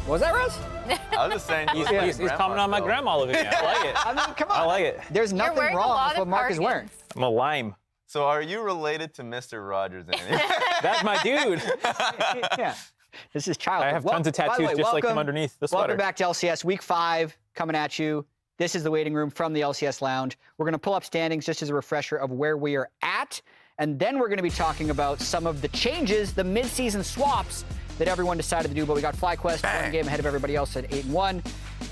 Was that Russ? I was just saying. He's commenting on my grandma living here. I like it. I mean, come on. I like it. There's nothing wrong with what Mark is wearing. I'm a lime. So are you related to Mr. Rogers? That's my dude. Yeah. This is childhood. I have tons of tattoos just like him underneath the sweater. Welcome back to LCS Week 5 coming at you. This is the waiting room from the LCS Lounge. We're going to pull up standings just as a refresher of where we are at. And then we're going to be talking about some of the changes, the mid-season swaps that everyone decided to do. But we got FlyQuest, one game ahead of everybody else at 8-1.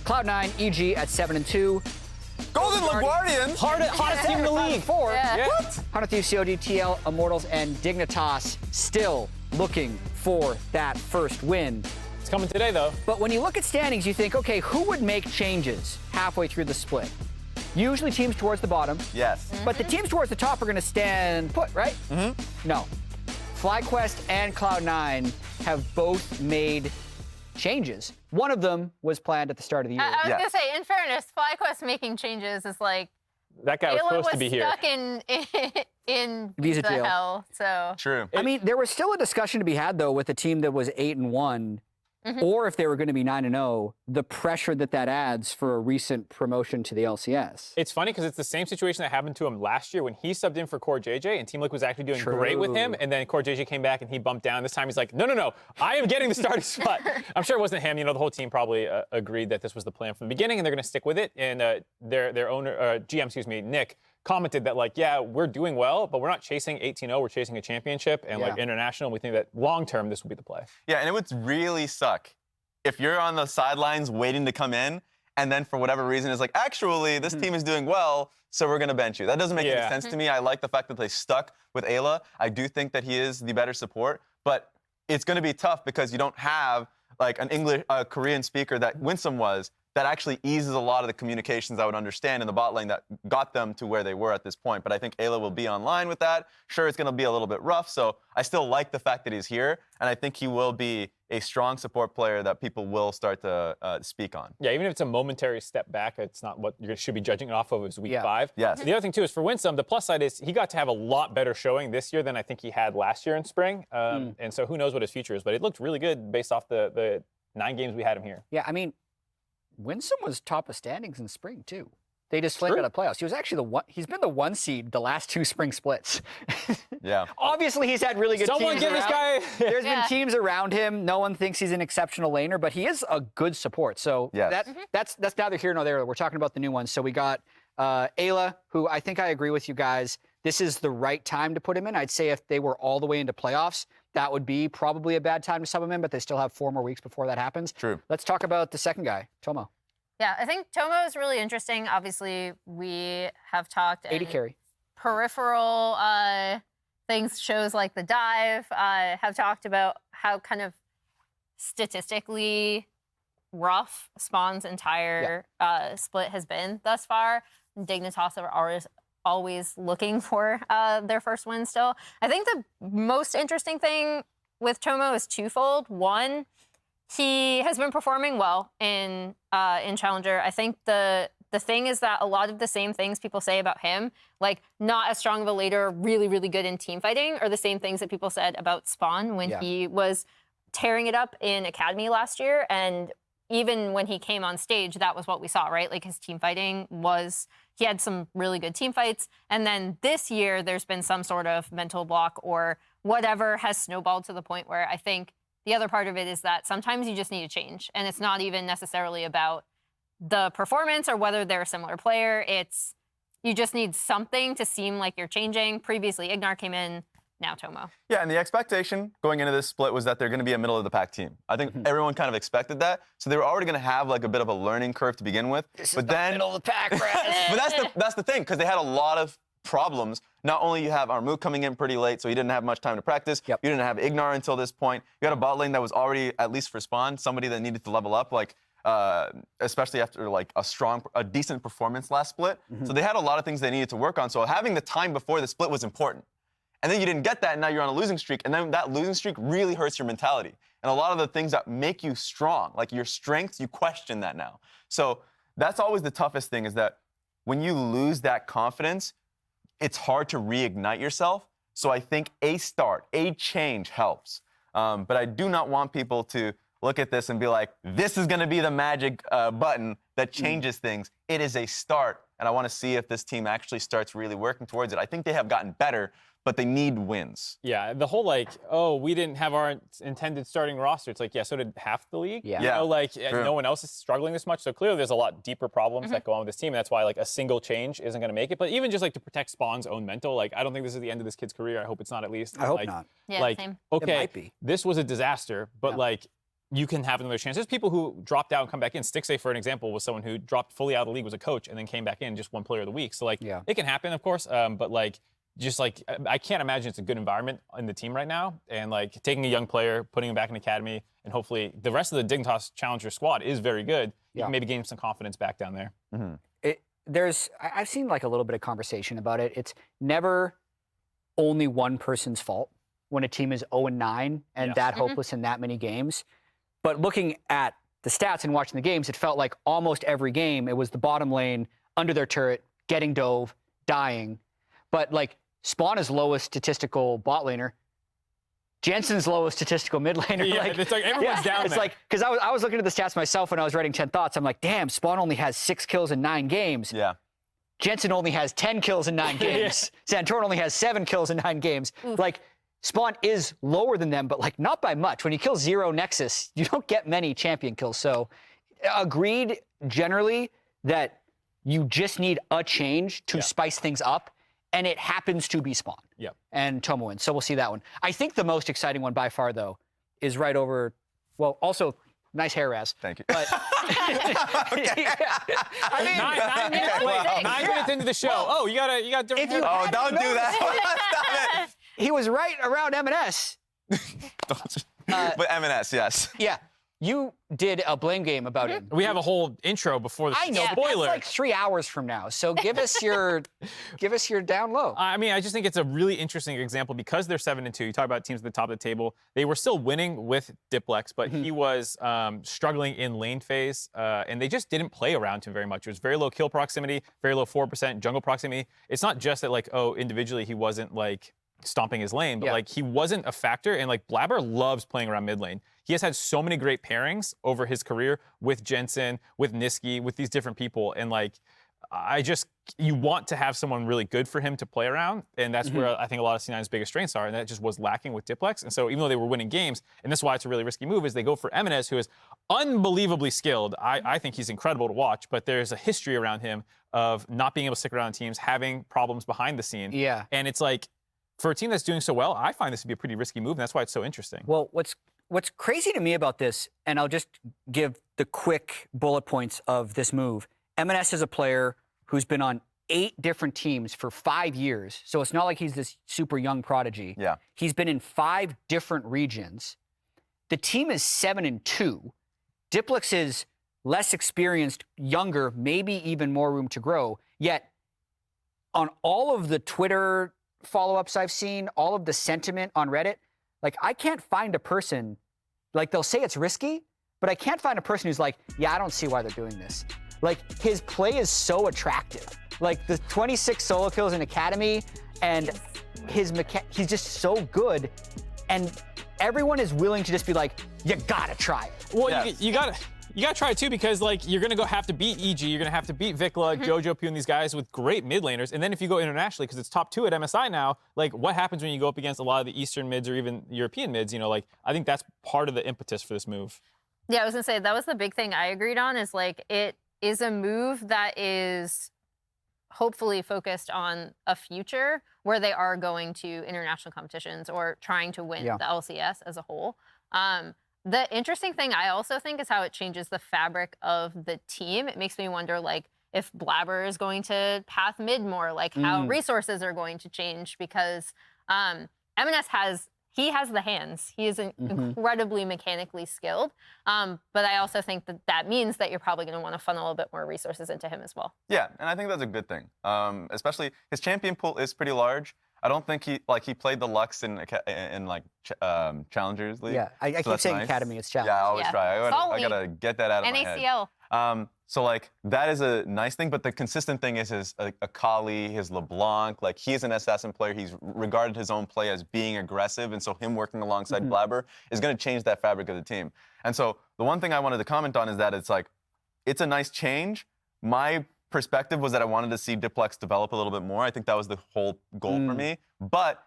Cloud9, EG at 7-2. Golden LaGuardians! Hottest team in the league. Yeah. What? Hunter Thieves, COD, TL, Immortals, and Dignitas still looking for that first win. It's coming today, though. But when you look at standings, you think, okay, who would make changes halfway through the split? Usually teams towards the bottom. Yes. But the teams towards the top are going to stand put, right? No. FlyQuest and Cloud9 have both made changes. One of them was planned at the start of the year. I was going to say, in fairness, FlyQuest making changes is like... That guy was supposed to be here. stuck in Visa the jail. hell, so... True. I mean, there was still a discussion to be had, though, with a team that was 8-1, or if they were going to be 9-0, the pressure that adds for a recent promotion to the LCS. It's funny because it's the same situation that happened to him last year when he subbed in for Core JJ and Team Liquid was actually doing great with him, and then Core JJ came back and he bumped down. This time he's like, no, I am getting the starting spot. I'm sure it wasn't him. You know, the whole team probably agreed that this was the plan from the beginning and they're going to stick with it. And their owner, GM, Nick, commented that, like, yeah, we're doing well, but we're not chasing 18-0. We're chasing a championship and like international. And we think that long term this will be the play. Yeah, and it would really suck if you're on the sidelines waiting to come in, and then for whatever reason it's like, actually, this team is doing well, so we're going to bench you. That doesn't make any sense to me. I like the fact that they stuck with Eyla. I do think that he is the better support, but it's going to be tough because you don't have like an Korean speaker that Winsome was, that actually eases a lot of the communications I would understand in the bot lane that got them to where they were at this point. But I think Eyla will be online with that. Sure, it's going to be a little bit rough, so I still like the fact that he's here, and I think he will be a strong support player that people will start to speak on. Yeah, even if it's a momentary step back, it's not what you should be judging it off of as week 5. Yes. The other thing, too, is for Winsome, the plus side is he got to have a lot better showing this year than I think he had last year in spring. And so who knows what his future is, but it looked really good based off the 9 games we had him here. Yeah, I mean, Winsome was top of standings in spring, too. They just flamed out of playoffs. He was actually he's been the 1 seed the last 2 spring splits. Yeah. Obviously, he's had really good teams Someone give this guy... There's been teams around him. No one thinks he's an exceptional laner, but he is a good support. So that's neither here nor there. We're talking about the new ones. So we got Eyla, who I think I agree with you guys. This is the right time to put him in. I'd say if they were all the way into playoffs, that would be probably a bad time to sub him in, but they still have 4 more weeks before that happens. True. Let's talk about the second guy, Tomo. Yeah, I think Tomo is really interesting. Obviously, we have talked... 80 carry. Peripheral things, shows like The Dive, have talked about how kind of statistically rough Spawn's entire split has been thus far. Dignitas are always looking for their first win still. I think the most interesting thing with Tomo is twofold. One, he has been performing well in Challenger. I think the thing is that a lot of the same things people say about him, like not as strong of a leader, really, really good in team fighting, are the same things that people said about Spawn when he was tearing it up in Academy last year. And even when he came on stage, that was what we saw, right? Like his team fighting was, he had some really good team fights. And then this year, there's been some sort of mental block or whatever has snowballed to the point where I think the other part of it is that sometimes you just need to change. And it's not even necessarily about the performance or whether they're a similar player. It's, you just need something to seem like you're changing. Previously, Ignar came in, now Tomo. Yeah, and the expectation going into this split was that they're going to be a middle-of-the-pack team. I think everyone kind of expected that. So they were already going to have like a bit of a learning curve to begin with. This is the middle-of-the-pack, right? But that's the thing, because they had a lot of problems. Not only you have Armut coming in pretty late, so he didn't have much time to practice. You didn't have Ignar until this point. You had a bot lane that was already, at least for Spawn, somebody that needed to level up, like especially after like a decent performance last split. So they had a lot of things they needed to work on. So having the time before the split was important. And then you didn't get that, and now you're on a losing streak. And then that losing streak really hurts your mentality. And a lot of the things that make you strong, like your strengths, you question that now. So that's always the toughest thing, is that when you lose that confidence, it's hard to reignite yourself. So I think a start, a change helps. But I do not want people to look at this and be like, this is going to be the magic button that changes things. It is a start, and I want to see if this team actually starts really working towards it. I think they have gotten better, but they need wins. Yeah, the whole like, oh, we didn't have our intended starting roster. It's like, yeah, so did half the league. Yeah. You know, like no one else is struggling this much. So clearly there's a lot deeper problems that go on with this team. And that's why like a single change isn't going to make it. But even just like to protect Spawn's own mental, like I don't think this is the end of this kid's career. I hope it's not at least. I hope like, not. Yeah, like, same. okay, It might be. this was a disaster, but like you can have another chance. There's people who dropped out and come back in. Stixay, for an example, was someone who dropped fully out of the league, was a coach, and then came back in, just one player of the week. So like it can happen, of course, but like just like I can't imagine it's a good environment in the team right now. And like taking a young player, putting him back in academy, and hopefully the rest of the Dignitas Challenger squad is very good. You can maybe gain some confidence back down there. I've seen like a little bit of conversation about it. It's never only one person's fault when a team is 0-9 and that hopeless in that many games. But looking at the stats and watching the games, it felt like almost every game it was the bottom lane under their turret, getting dove, dying. But like Spawn is lowest statistical bot laner. Jensen's lowest statistical mid laner. Yeah, it's like everyone's down It's there. like, because I was looking at the stats myself when I was writing 10 Thoughts. I'm like, damn, Spawn only has 6 kills in 9 games. Yeah. Jensen only has 10 kills in 9 games. Santorin only has 7 kills in 9 games. Like, Spawn is lower than them, but like not by much. When you kill 0 Nexus, you don't get many champion kills. So agreed generally that you just need a change to spice things up, and it happens to be Spawn and Tomoin. So we'll see that one. I think the most exciting one by far, though, is right over, well, also nice hair, Raz. Thank you. But I mean, 9 minutes late. 9 minutes into the show. You got different. Oh, don't do that. Stop it. he was right around M&S. But M&S, yes. Yeah. You did a blame game about him. We have a whole intro before the I know, but that's spoiler. like 3 hours from now. So give us your down low. I mean, I just think it's a really interesting example because they're 7-2. You talk about teams at the top of the table. They were still winning with Diplex, but he was struggling in lane phase, and they just didn't play around him very much. It was very low kill proximity, very low 4% jungle proximity. It's not just that like, oh, individually he wasn't like stomping his lane, but like he wasn't a factor. And like Blabber loves playing around mid lane. He has had so many great pairings over his career with Jensen, with Niski, with these different people. And like, you want to have someone really good for him to play around. And that's where I think a lot of C9's biggest strengths are. And that just was lacking with Diplex. And so even though they were winning games, and that's why it's a really risky move, is they go for Eminez, who is unbelievably skilled. I think he's incredible to watch, but there's a history around him of not being able to stick around teams, having problems behind the scene. Yeah. And it's like, for a team that's doing so well, I find this to be a pretty risky move, and that's why it's so interesting. Well, what's crazy to me about this, and I'll just give the quick bullet points of this move. M&S is a player who's been on 8 different teams for 5 years, so it's not like he's this super young prodigy. Yeah. He's been in 5 different regions. The team is 7-2. Diplex is less experienced, younger, maybe even more room to grow. Yet, on all of the Twitter follow-ups I've seen, all of the sentiment on Reddit, like I can't find a person, like they'll say it's risky, but I can't find a person who's like, yeah, I don't see why they're doing this. Like his play is so attractive. Like the 26 solo kills in Academy and he's just so good. And everyone is willing to just be like, you gotta try it. Well, you gotta try it too, because like you're gonna have to beat EG, you're gonna have to beat VicLa, Jojo Pugh, and these guys with great mid laners. And then if you go internationally, because it's top 2 at MSI now, like what happens when you go up against a lot of the Eastern mids or even European mids? You know, like I think that's part of the impetus for this move. Yeah, I was gonna say that was the big thing I agreed on. Is like it is a move that is hopefully focused on a future where they are going to international competitions or trying to win the LCS as a whole. The interesting thing I also think is how it changes the fabric of the team. It makes me wonder, like, if Blabber is going to path mid more, like how resources are going to change, because M&S has the hands. He is incredibly mechanically skilled. But I also think that means that you're probably going to want to funnel a bit more resources into him as well. Yeah, and I think that's a good thing. Especially his champion pool is pretty large. I don't think he played the Lux in Challengers League. Yeah, I keep saying nice. Academy, it's Challenge. Yeah, I always try. I gotta get that out of my head. NACL. So like that is a nice thing, but the consistent thing is his Akali, his LeBlanc. Like he's an assassin player. He's regarded his own play as being aggressive, and so him working alongside Blabber is going to change that fabric of the team. And so the one thing I wanted to comment on is that it's a nice change. My perspective was that I wanted to see Diplex develop a little bit more. I think that was the whole goal for me. But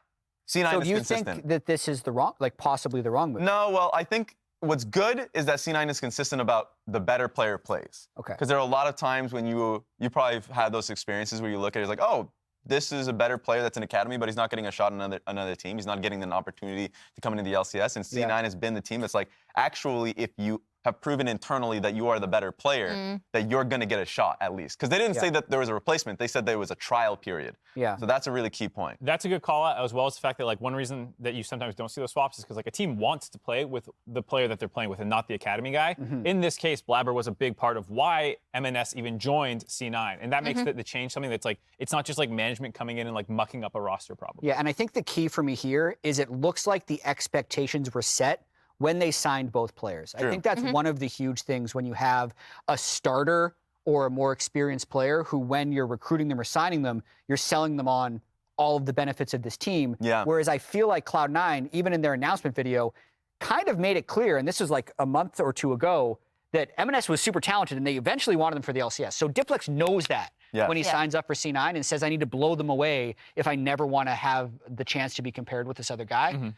C9 is consistent. So you think that this is the wrong, possibly the wrong move? No, well, I think what's good is that C9 is consistent about the better player plays. Okay. Because there are a lot of times when you probably have had those experiences where you look at it, it's like, oh, this is a better player that's in academy, but he's not getting a shot on another team. He's not getting an opportunity to come into the LCS. And C9 has been the team that's like, actually, if you have proven internally that you are the better player, that you're going to get a shot at least. Because they didn't say that there was a replacement. They said there was a trial period. Yeah. So that's a really key point. That's a good call out, as well as the fact that one reason that you sometimes don't see those swaps is because a team wants to play with the player that they're playing with and not the academy guy. In this case, Blabber was a big part of why MNS even joined C9. And that makes the change something that's it's not just management coming in and mucking up a roster problem. Yeah, and I think the key for me here is it looks like the expectations were set when they signed both players. I think that's one of the huge things when you have a starter or a more experienced player who, when you're recruiting them or signing them, you're selling them on all of the benefits of this team. Yeah. Whereas I feel like Cloud9, even in their announcement video, kind of made it clear, and this was a month or two ago, that MNS was super talented and they eventually wanted them for the LCS. So Diplex knows that when he signs up for C9 and says, I need to blow them away if I never want to have the chance to be compared with this other guy.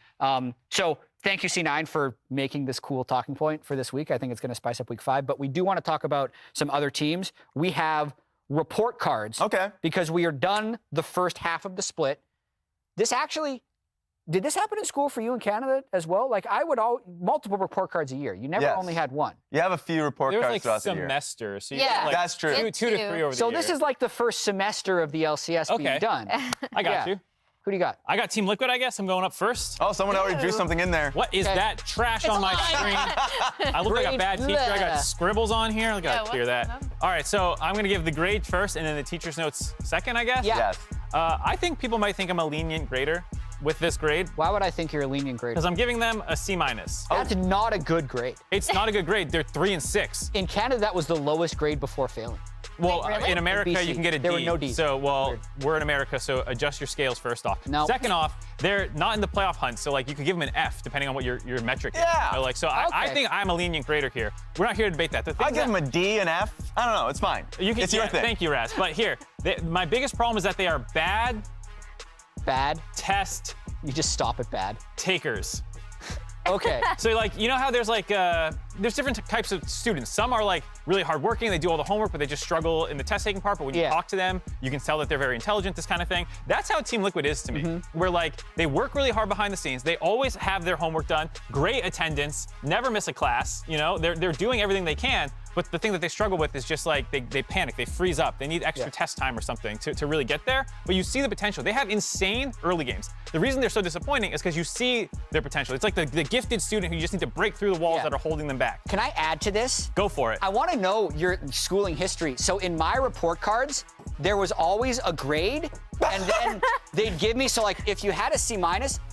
So thank you, C9, for making this cool talking point for this week. I think it's going to spice up week 5. But we do want to talk about some other teams. We have report cards. Okay. Because we are done the first half of the split. Did this happen in school for you in Canada as well? I would multiple report cards a year. You never only had one. You have a few report cards throughout the year. Semesters. So you Yeah. got That's true. 2 to 3 over the year. So this is the first semester of the LCS being done. I got you. Who do you got? I got Team Liquid, I guess. I'm going up first. Oh, someone already drew something in there. What is that trash on my screen? I look like a bad teacher. I got scribbles on here. I gotta clear that. All right, so I'm gonna give the grade first and then the teacher's notes second, I guess? Yeah. Yes. I think people might think I'm a lenient grader with this grade. Why would I think you're a lenient grade? Because I'm giving them a C-. That's not a good grade. It's not a good grade. They're 3 and 6. In Canada, that was the lowest grade before failing. Well, Wait, really? in America, BC. you can get a D. There were no Ds. So, Weird. we're in America, so adjust your scales first off. No. Second off, they're not in the playoff hunt, so you could give them an F depending on what your metric Yeah. is. I think I'm a lenient grader here. We're not here to debate that. I give them a D, an F. I don't know. It's fine. It's your thing. Thank you, Raz. But here, my biggest problem is that they are bad test You just stop at bad. takers. Okay. So you know how there's there's different types of students. Some are really hardworking, they do all the homework, but they just struggle in the test taking part. But when you talk to them, you can tell that they're very intelligent, this kind of thing. That's how Team Liquid is to me. Where they work really hard behind the scenes. They always have their homework done, great attendance, never miss a class. They're doing everything they can. But the thing that they struggle with is just they panic, they freeze up, they need extra test time or something to really get there. But you see the potential. They have insane early games. The reason they're so disappointing is because you see their potential. It's like the gifted student who you just need to break through the walls that are holding them back. Can I add to this? Go for it. I want to know your schooling history. So in my report cards, there was always a grade, and then they'd give me, if you had a C-,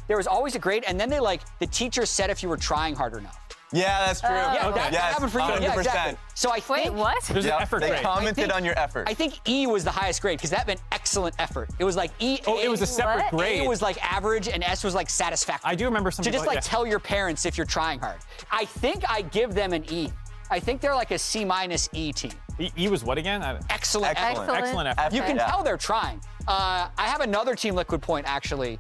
there was always a grade, and then the teacher said if you were trying hard enough. Yeah, that's true. That happened for you. 100%. Yeah, exactly. So I think, Wait, what? There's an effort They grade. commented on your effort. I think E was the highest grade because that meant excellent effort. It was E. Oh, it was a separate What? grade. A was average, and S was satisfactory. I do remember some to just people, tell your parents if you're trying hard. I think I give them an E. I think they're a C- E team. E was what again? Excellent effort. Excellent effort. You can Yeah. tell they're trying. I have another Team Liquid point, actually,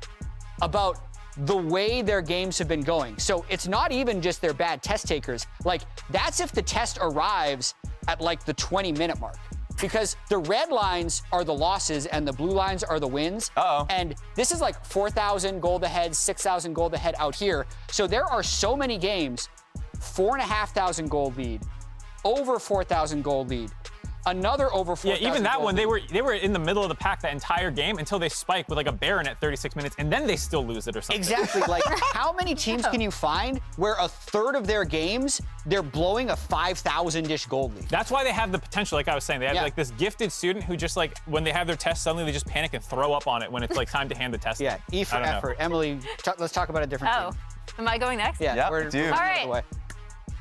about the way their games have been going. So it's not even just their bad test takers. That's if the test arrives at the 20-minute mark. Because the red lines are the losses and the blue lines are the wins. Uh-oh. And this is 4,000 gold ahead, 6,000 gold ahead out here. So there are so many games, 4,500 gold lead, over 4,000 gold lead, another over 4,000 Yeah, even that gold one, lead. they were in the middle of the pack that entire game until they spike with a Baron at 36 minutes, and then they still lose it or something. Exactly. How many teams can you find where a third of their games, they're blowing a 5,000-ish gold lead? That's why they have the potential, like I was saying. They have this gifted student who just when they have their test, suddenly they just panic and throw up on it when it's time to hand the test. Yeah, E for I don't know. effort. Emily, let's talk about a different Oh, team. am I going next? Yeah, Yep, we're dude. moving All out of right. the way.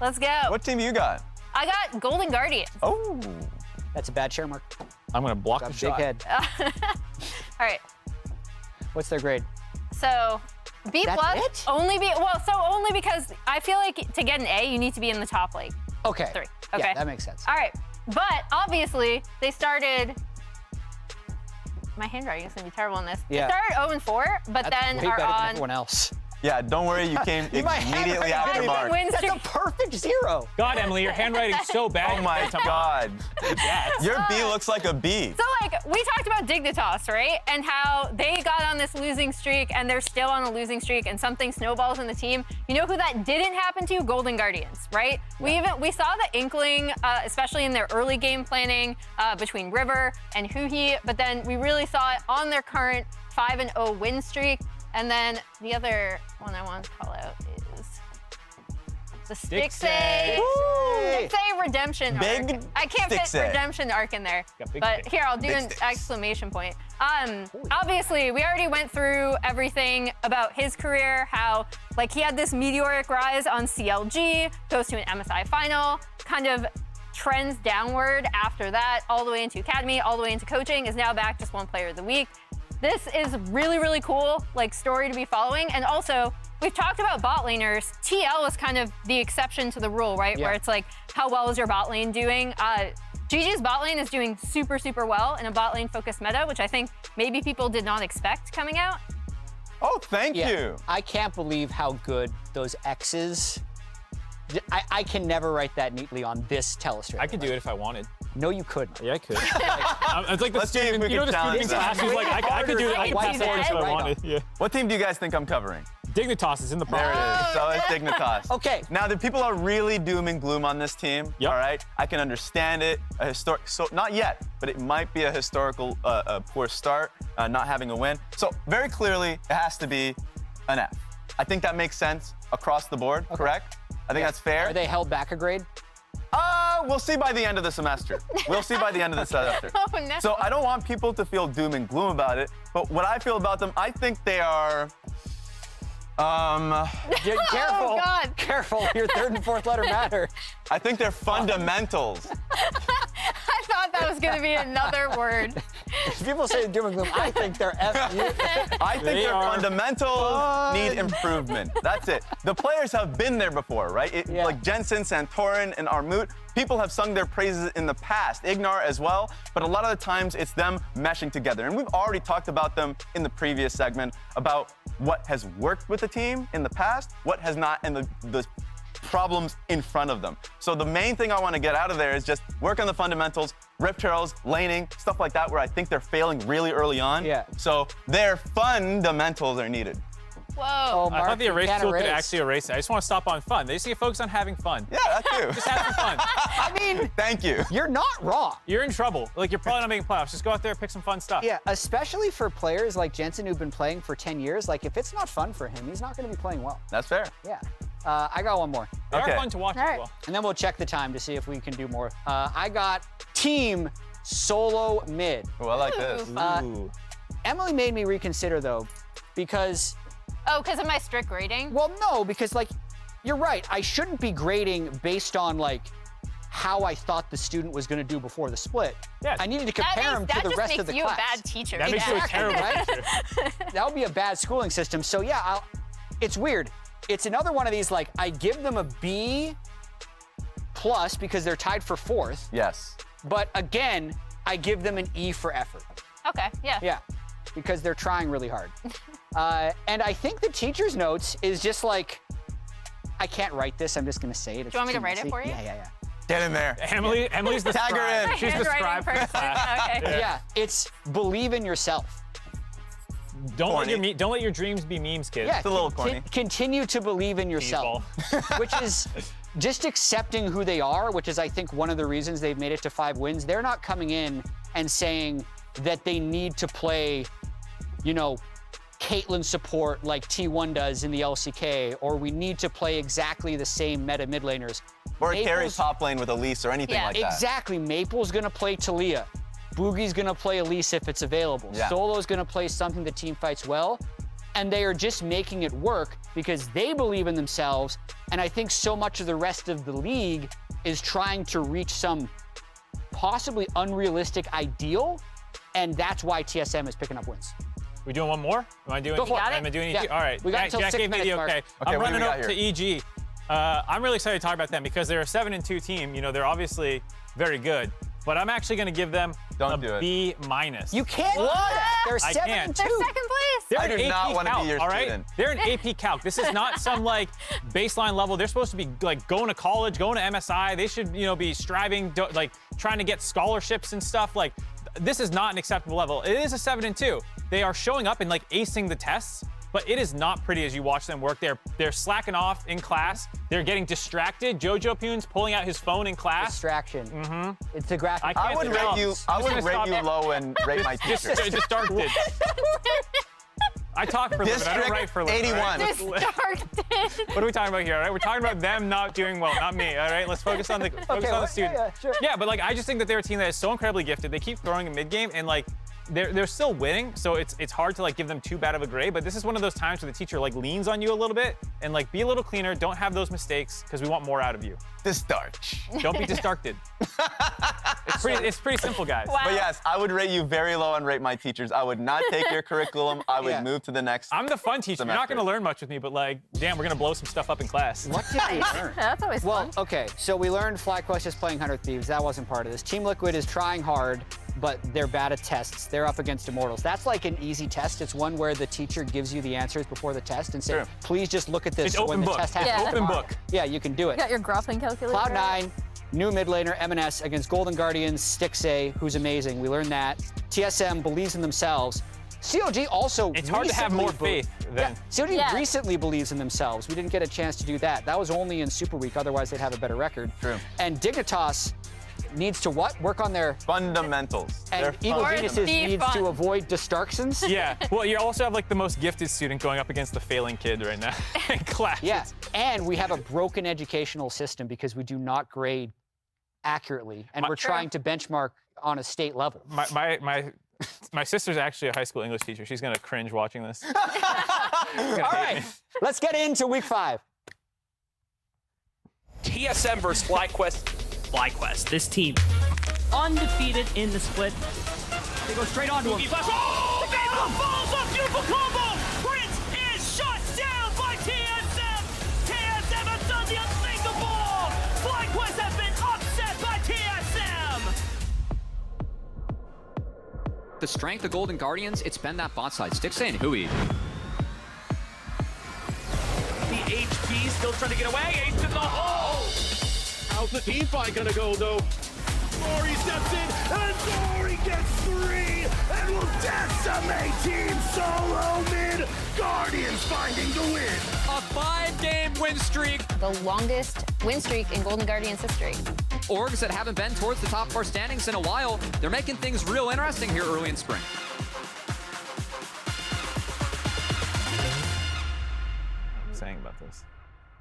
Let's go. What team you got? I got Golden Guardian. Oh. That's a bad share mark. I'm going to block Got the a big shot. head. All right. What's their grade? So B plus, only because I feel like to get an A, you need to be in the top like 3. Okay. Yeah, that makes sense. All right, but obviously they started. My handwriting is gonna be terrible on this. Yeah. They started 0-4, but That's then way are better than on. everyone else. Yeah, don't worry, you came immediately after Mark. That's a perfect 0. God, Emily, your handwriting's so bad. Oh my God. Your B looks like a B. So like we talked about Dignitas, right? And how they got on this losing streak and they're still on a losing streak and something snowballs in the team. You know who that didn't happen to? Golden Guardians, right? Yeah. We saw the inkling, especially in their early game planning between River and Huhi, but then we really saw it on their current 5-0 win streak. And then the other one I want to call out is the Stixay redemption arc. I can't fit redemption arc in there, but here I'll do an exclamation point. Obviously, we already went through everything about his career, how like he had this meteoric rise on CLG, goes to an MSI final, kind of trends downward after that, all the way into academy, all the way into coaching, is now back just 1 player of the week. This is really, really cool, like, story to be following. And also, we've talked about bot laners. TL is kind of the exception to the rule, right? Yeah. Where it's like, how well is your bot lane doing? GG's bot lane is doing super, super well in a bot lane focused meta, which I think maybe people did not expect coming out. Oh, thank you. I can't believe how good those X's. I can never write that neatly on this telestrator. I could do it if I wanted. No, you couldn't. Yeah, I could. It's like the student, you know, the student class who's like, I could do it. I could pass forward if I wanted. Yeah. What team do you guys think I'm covering? Dignitas is in the There it is. So it's Dignitas. Okay. Now, the people are really doom and gloom on this team. Yep. All right. I can understand it. So not yet, but it might be a historical poor start, not having a win. So very clearly, it has to be an F. I think that makes sense across the board. Okay. Correct? I think that's fair. Are they held back a grade? We'll see by the end of the semester. We'll see by the end of the semester. Oh, no. So I don't want people to feel doom and gloom about it, but what I feel about them, I think they are. Careful. Oh, God. Careful. Your 3rd and 4th letter matter. I think they're fundamentals. I thought that was going to be another word. People say doom and gloom. I think they're F-U. I think their fundamentals need improvement. That's it. The players have been there before, right? Like Jensen, Santorin, and Armut, people have sung their praises in the past. Ignar as well, but a lot of the times it's them meshing together. And we've already talked about them in the previous segment about what has worked with the team in the past, what has not, and the problems in front of them. So the main thing I want to get out of there is just work on the fundamentals, rip trails, laning, stuff like that, where I think they're failing really early on. Yeah. So their fundamentals are needed. Whoa. Oh, Mark, I thought the erase tool could actually erase it. I just want to stop on fun. They just need to focus on having fun. Yeah, that too. Just have some fun. I mean, thank you. You're not wrong. You're in trouble. Like, you're probably not making playoffs. Just go out there and pick some fun stuff. Yeah, especially for players like Jensen who've been playing for 10 years. Like, if it's not fun for him, he's not going to be playing well. That's fair. Yeah. I got one more. They are fun to watch as well. And then we'll check the time to see if we can do more. I got team solo mid. Oh, I like this. Emily made me reconsider, though, because... Oh, because of my strict grading? Well, no, because, like, you're right. I shouldn't be grading based on, like, how I thought the student was going to do before the split. Yeah. I needed to compare him to the rest of the class. That just makes you a bad teacher. That makes you a terrible teacher. That would be a bad schooling system. So, yeah, it's weird. It's another one of these, like, I give them a B+ because they're tied for 4th. Yes. But, again, I give them an E for effort. Okay, yeah. Yeah, because they're trying really hard. And I think the teacher's notes is just like, I can't write this, I'm just gonna say it. Do you want me to write it for you? Yeah. Get in there. Emily's the Tag her in. She's the scribe for the class. Okay. Yeah, it's believe in yourself. Don't let your dreams be memes, kids. Yeah, it's a little corny. Continue to believe in yourself, which is just accepting who they are, which is, I think, one of the reasons they've made it to 5 wins. They're not coming in and saying that they need to play, you know, Caitlyn support like T1 does in the LCK, or we need to play exactly the same meta mid laners. Or carry top lane with Elise or anything like that. Exactly. Maple's gonna play Talia. Boogie's gonna play Elise if it's available. Yeah. Solo's gonna play something the team fights well. And they are just making it work because they believe in themselves. And I think so much of the rest of the league is trying to reach some possibly unrealistic ideal. And that's why TSM is picking up wins. We doing one more? Am I doing? Go for it. Am I doing EG? Yeah. All right. We got until Jack 6 gave me the minutes, okay. Mark. I'm What do we running got up to EG. I'm really excited to talk about them because they're a 7-2 team. You know, they're obviously very good. But I'm actually going to give them a B-. You can't do that. They're 7-2. I can't. They're second place. They're I an do AP not want to calc, be your all right? student. They're an AP calc. This is not some like baseline level. They're supposed to be like going to college, going to MSI. They should, you know, be striving, like trying to get scholarships and stuff. Like, this is not an acceptable level. It is a 7-2. They are showing up and like acing the tests, but it is not pretty as you watch them work. They're slacking off in class. They're getting distracted. Jojo Pune's pulling out his phone in class. Distraction. Mm-hmm. It's a graphic. I would rate you. I would rate you low and rate my teacher. Distracted. I talk for a living. I don't write for a living. 81. Right? Distracted. What are we talking about here? All right, we're talking about them not doing well, not me. All right, let's focus on the student. Yeah, sure. Yeah, but like I just think that they're a team that is so incredibly gifted. They keep throwing in mid game and like they're still winning, so it's hard to like give them too bad of a grade. But this is one of those times where the teacher like leans on you a little bit and like be a little cleaner. Don't have those mistakes because we want more out of you. Distarch. Don't be distracted. It's pretty simple, guys. Wow. But yes, I would rate you very low and rate my teachers. I would not take your curriculum. I would move to the next. I'm the fun teacher. You're not semester. going to learn much with me, but like, damn, we're going to blow some stuff up in class. What did we learn? That's always Well, fun. okay, so we learned FlyQuest is playing 100 Thieves. That wasn't part of this. Team Liquid is trying hard, but they're bad at tests. They're up against Immortals. That's like an easy test. It's one where the teacher gives you the answers before the test and says, please just look at this It's open when book. the test happens. Yeah. Open book. Yeah, you can do it. You got your grappling calculator. Cloud9, new mid laner, M&S against Golden Guardians, Stixay, who's amazing. We learned that. TSM believes in themselves. COG also It's hard to have more recently faith than. COG Yeah. recently believes in themselves. We didn't get a chance to do that. That was only in Super Week, otherwise they'd have a better record. True. And Dignitas needs to what? Work on their... Fundamentals. And They're Evil fundamentals. Geniuses Be needs fun. to avoid distractions. Yeah. Well, you also have like the most gifted student going up against the failing kid right now in class. Yeah, and we have a broken educational system because we do not grade accurately, and we're trying to benchmark on a state level. My sister's actually a high school English teacher. She's gonna cringe watching this. All right, let's get into week 5. TSM versus FlyQuest. FlyQuest, this team undefeated in the split. They go straight onto him. Oh! The baseball falls off, beautiful combo! Prince is shut down by TSM! TSM has done the unthinkable! FlyQuest have been upset by TSM! The strength of Golden Guardians, it's been that bot side. Stixay and Hui. The HP still trying to get away. Ace in the hole. How's the team fight gonna go, though? Zori steps in, and Zori gets 3, and will decimate Team Solo mid. Guardians finding the win. A 5-game win streak. The longest win streak in Golden Guardians history. Orgs that haven't been towards the top of our standings in a while, they're making things real interesting here early in spring. I'm saying about this.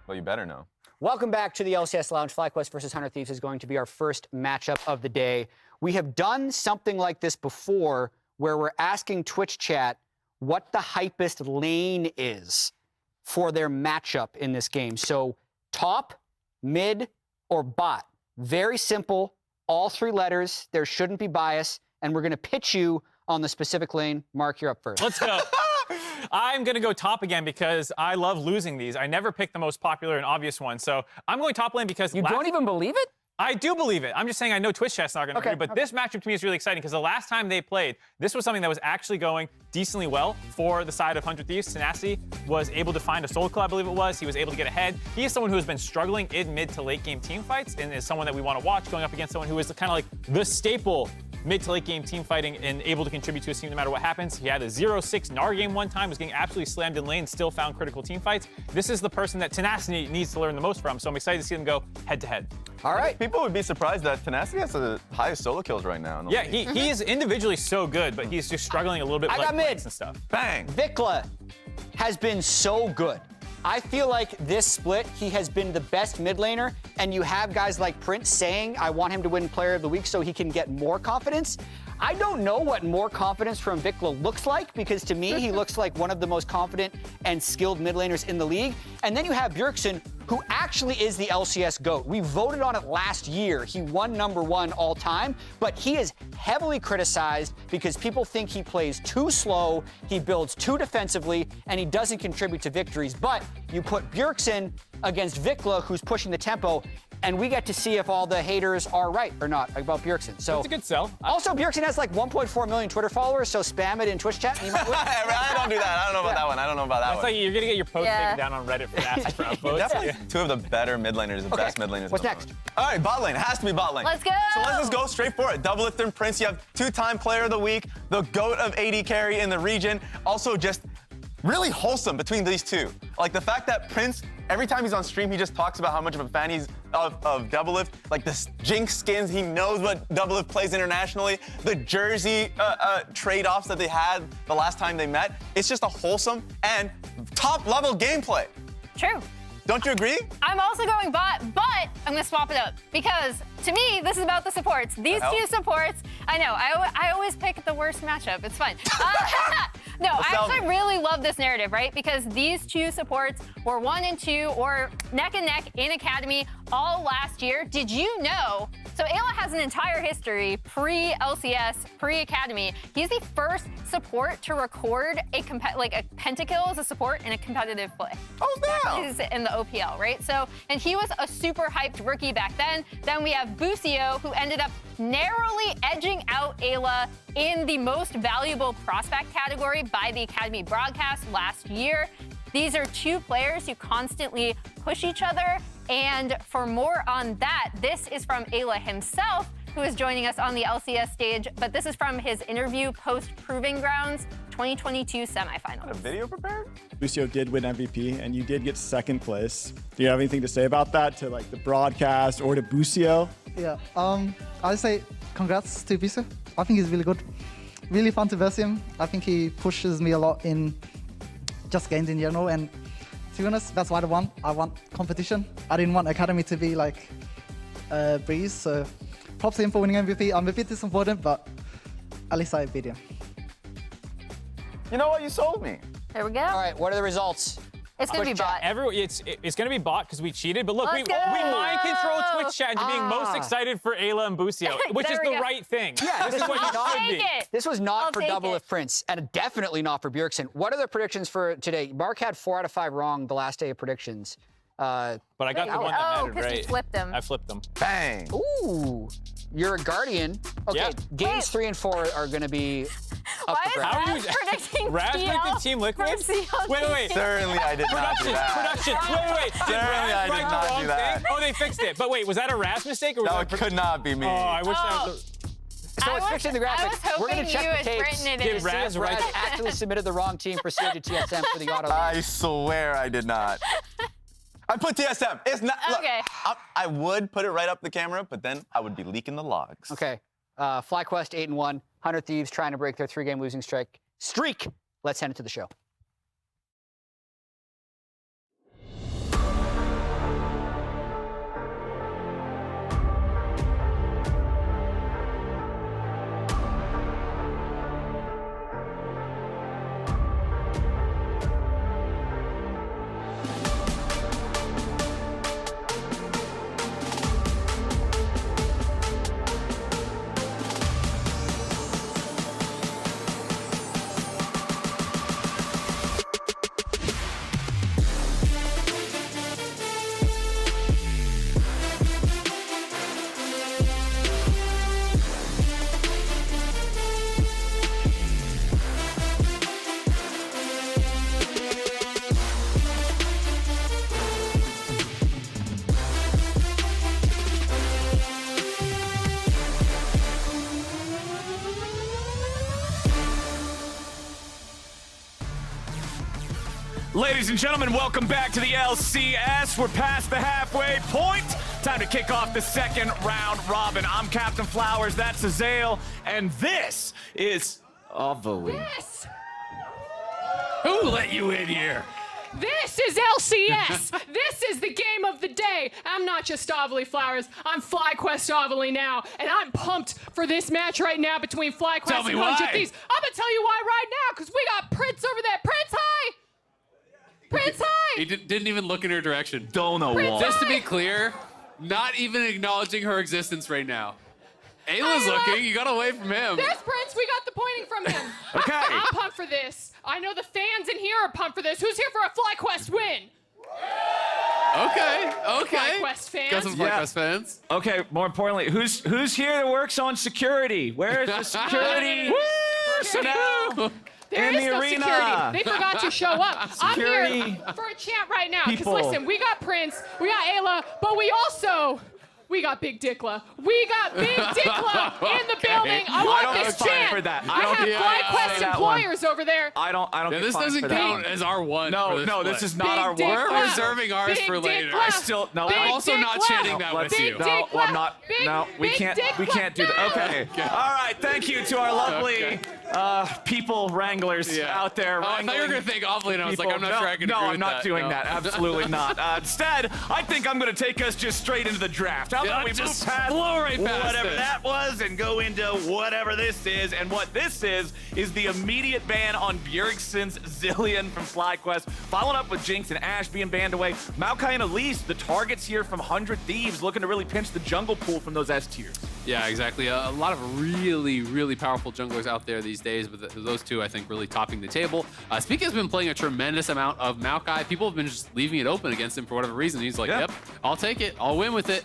Well, you better know. Welcome back to the LCS Lounge. FlyQuest versus 100 Thieves is going to be our first matchup of the day. We have done something like this before where we're asking Twitch chat what the hypest lane is for their matchup in this game. So top, mid, or bot. Very simple, all 3 letters. There shouldn't be bias, and we're going to pitch you on the specific lane. Mark, you're up first. Let's go. I'm going to go top again because I love losing these. I never pick the most popular and obvious one. So I'm going top lane because You don't even believe it? I do believe it. I'm just saying I know Twitch chat's not going to agree, but this matchup to me is really exciting because the last time they played, this was something that was actually going decently well for the side of 100 Thieves. Tenacity was able to find a solo kill, I believe it was. He was able to get ahead. He is someone who has been struggling in mid to late game team fights and is someone that we want to watch going up against someone who is kind of like the staple mid to late game team fighting and able to contribute to his team no matter what happens. He had a 0-6 Gnar game one time, was getting absolutely slammed in lane, still found critical team fights. This is the person that Tenacity needs to learn the most from, so I'm excited to see them go head to head. All right. People would be surprised that Tenacity has the highest solo kills right now. In the Yeah, league. he is individually so good, but he's just struggling a little bit with I got like, mid. and stuff. Bang. VicLa has been so good. I feel like this split, he has been the best mid laner, and you have guys like Prince saying, I want him to win Player of the Week so he can get more confidence. I don't know what more confidence from VicLa looks like, because to me, he looks like one of the most confident and skilled mid laners in the league. And then you have Bjergsen, who actually is the LCS GOAT. We voted on it last year. He won #1 all time, but he is heavily criticized because people think he plays too slow, he builds too defensively, and he doesn't contribute to victories. But you put Bjergsen against VicLa, who's pushing the tempo, and we get to see if all the haters are right or not about Bjergsen. So that's a good sell. Also, Bjergsen has like 1.4 million Twitter followers, so spam it in Twitch chat. And you might win. I don't do that. I don't know about that one. I don't know about that That's one. like you're gonna get your post taken down on Reddit for asking for upvotes. Definitely two of the better mid laners, the best mid laners. What's next? All right, bot lane. It has to be bot lane. Let's go. So let's just go straight for it. Doublelift and Prince. You have 2-time player of the week, the GOAT of AD carry in the region. Also just really wholesome between these two. Like the fact that Prince, every time he's on stream, he just talks about how much of a fan he's of Doublelift. Like the Jinx skins, he knows what Doublelift plays internationally. The jersey trade-offs that they had the last time they met. It's just a wholesome and top-level gameplay. True. Don't you agree? I'm also going bot, but I'm going to swap it up because to me, this is about the supports. These two supports, I know, I always pick the worst matchup. It's fun. No, I actually really love this narrative, right? Because these two supports were 1 and 2 or neck and neck in Academy all last year. Did you know? So Eyla has an entire history pre-LCS, pre-Academy. He's the first support to record a pentakill as a support in a competitive play. Oh, damn. He's in the OPL, right? So, and he was a super hyped rookie back then. Then we have Busio, who ended up narrowly edging out Eyla in the most valuable prospect category by the Academy broadcast last year. These are two players who constantly push each other. And for more on that, this is from Eyla himself, who is joining us on the LCS stage. But this is from his interview post-Proving Grounds 2022 semifinals. A video prepared? Busio did win MVP, and you did get second place. Do you have anything to say about that to like the broadcast or to Busio? Yeah, I'd say congrats to Busio. I think he's really good. Really fun to verse him. I think he pushes me a lot in just games in general, and to be honest, that's why I won. I want competition. I didn't want Academy to be like breeze, so props to him for winning MVP. I'm a bit disappointed, but at least I beat him. You know what? You sold me. There we go. All right, what are the results? It's going to be bot. It's going to be bot because we cheated, but look, we Let's go. mind control Twitch chat into being most excited for Ayla and Busio, which is There we the go. right thing. Yeah, this is what you I'll should take be. it. This was not I'll for take Doublelift it. Prince, and definitely not for Bjergsen. What are the predictions for today? Mark had 4 out of 5 wrong the last day of predictions. But I got the one that mattered, because right? you flipped them. I flipped them. Bang. Ooh, you're a guardian. Okay, Yeah. games Wait. 3 and 4 are going to be up Why for is grabs. How are Raz you predicting Raz TL predicted Team Liquid? from CLG? Wait. Certainly I did not do that. Production. Wait. Did Certainly Raz I did write the not wrong do that. thing? Oh, they fixed it. But wait, was that a Raz mistake or was That that could not be me. Oh, I wish that Oh. was. So it's fixing the graphics. I was hoping We're going to check you the had tapes. written it Did in. Raz Raz write? actually submitted the wrong team for COG-TSM for the auto. I swear I did not. I put TSM. It's not. Look, Okay. I would put it right up the camera, but then I would be leaking the logs. Okay, FlyQuest 8-1, 100 Thieves trying to break their 3-game losing streak. Let's send it to the show. Ladies and gentlemen, welcome back to the LCS. We're past the halfway point. Time to kick off the second round robin. I'm CaptainFlowers, that's Azael, and this is Ovilee. Yes! Who let you in here? This is LCS! This is the game of the day! I'm not just Ovilee Flowers, I'm FlyQuest Ovilee now, and I'm pumped for this match right now between FlyQuest Tell me and Hunch of why. Thieves. I'm gonna tell you why right now, because we got Prince over there. Prince, hi! Prince, hi! He didn't even look in her direction. Don't know why. Just to be clear, not even acknowledging her existence right now. Ayla's looking. You got away from him. There's Prince. We got the pointing from him. Okay. I'm pumped for this. I know the fans in here are pumped for this. Who's here for a FlyQuest win? Okay. FlyQuest fans. Got some FlyQuest fans. Okay, more importantly, who's here that works on security? Where's the security? personnel There in is the no arena. security. They forgot to show up. Security. I'm here for a chant right now. Because People. listen, we got Prince, we got Eyla, but we got Big Dickla. We got Big Dickla in the building. I want this chant. For that. I have FlyQuest employers over there. I don't get this fined doesn't for that. count as our one. No, this is not our one. We're reserving ours for later. I still no. I'm also not chanting that with you. No, I'm not. No, we can't do that. Okay. All right. Thank you to our lovely people wranglers out there. I thought you were gonna think Ovilee, and I was like, I'm not sure I can. No, agree I'm with not doing No. that. Absolutely not. Instead, I think I'm going to take us just straight into the draft. How about we just move past blow right past whatever it. that was and go into whatever this is. And what this is the immediate ban on Bjergsen's Zillion from FlyQuest, followed up with Jinx and Ashe being banned away. Maokai and Elise, the targets here from 100 Thieves, looking to really pinch the jungle pool from those S tiers. Yeah, exactly. A lot of really, really powerful junglers out there these days, but those two, I think, really topping the table. Spica has been playing a tremendous amount of Maokai. People have been just leaving it open against him for whatever reason. He's like, yep, I'll take it. I'll win with it.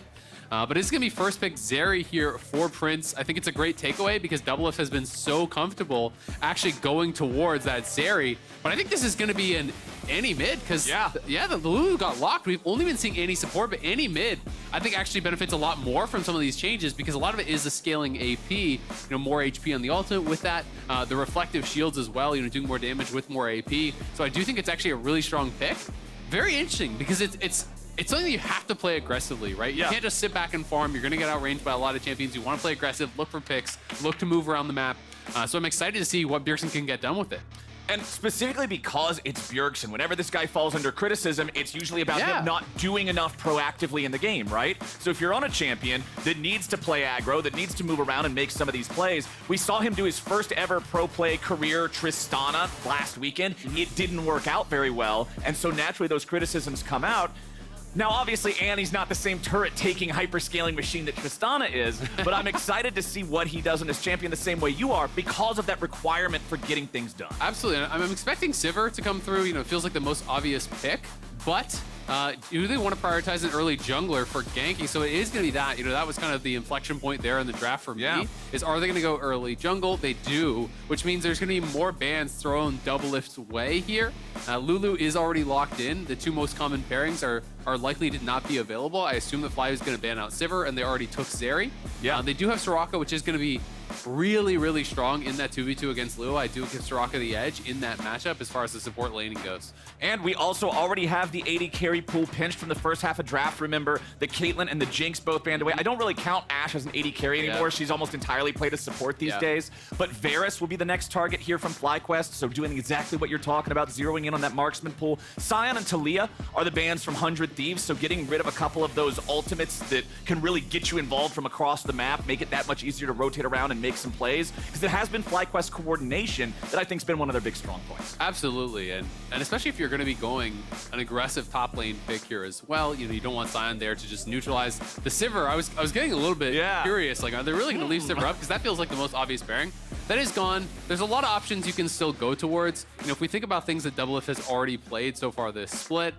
But it's going to be first pick Zeri here for Prince. I think it's a great takeaway because Doublelift has been so comfortable actually going towards that Zeri. But I think this is going to be an any mid because the Lulu got locked. We've only been seeing any support, but any mid I think actually benefits a lot more from some of these changes because a lot of it is the scaling AP, more HP on the ultimate with that, the reflective shields as well, doing more damage with more AP. So I do think it's actually a really strong pick. Very interesting because it's something that you have to play aggressively, right? You can't just sit back and farm. You're going to get outranged by a lot of champions. You want to play aggressive, look for picks, look to move around the map. So I'm excited to see what Bjergsen can get done with it. And specifically because it's Bjergsen, whenever this guy falls under criticism, it's usually about him not doing enough proactively in the game, right? So if you're on a champion that needs to play aggro, that needs to move around and make some of these plays, we saw him do his first ever pro play career Tristana last weekend. It didn't work out very well, and so naturally those criticisms come out. Now, obviously, Annie's not the same turret-taking, hyper-scaling machine that Tristana is, but I'm excited to see what he does in this champion the same way you are because of that requirement for getting things done. Absolutely. I'm expecting Sivir to come through. It feels like the most obvious pick, but do they want to prioritize an early jungler for ganking? So it is going to be that. That was kind of the inflection point there in the draft for me, is are they going to go early jungle? They do, which means there's going to be more bans thrown Doublelift's way here. Lulu is already locked in. The two most common pairings are likely to not be available. I assume that Fly is going to ban out Sivir, and they already took Zeri. They do have Soraka, which is going to be really, really strong in that 2v2 against Lulu. I do give Soraka the edge in that matchup as far as the support laning goes. And we also already have the AD carry pool pinched from the first half of draft. Remember, the Caitlyn and the Jinx both banned away. I don't really count Ashe as an AD carry anymore. She's almost entirely played as support these days. But Varus will be the next target here from FlyQuest, so doing exactly what you're talking about, zeroing in on that marksman pool. Sion and Talia are the bans from 100 Thieves, so getting rid of a couple of those ultimates that can really get you involved from across the map, make it that much easier to rotate around and make some plays, because it has been FlyQuest coordination that I think has been one of their big strong points. Absolutely, and especially if you're going to be going an aggressive top lane pick here as well, you don't want Sion there to just neutralize the Sivir. I was getting a little bit curious, like, are they really going to leave Sivir up? Because that feels like the most obvious pairing. That is gone. There's a lot of options you can still go towards. If we think about things that Doublelift has already played so far this split,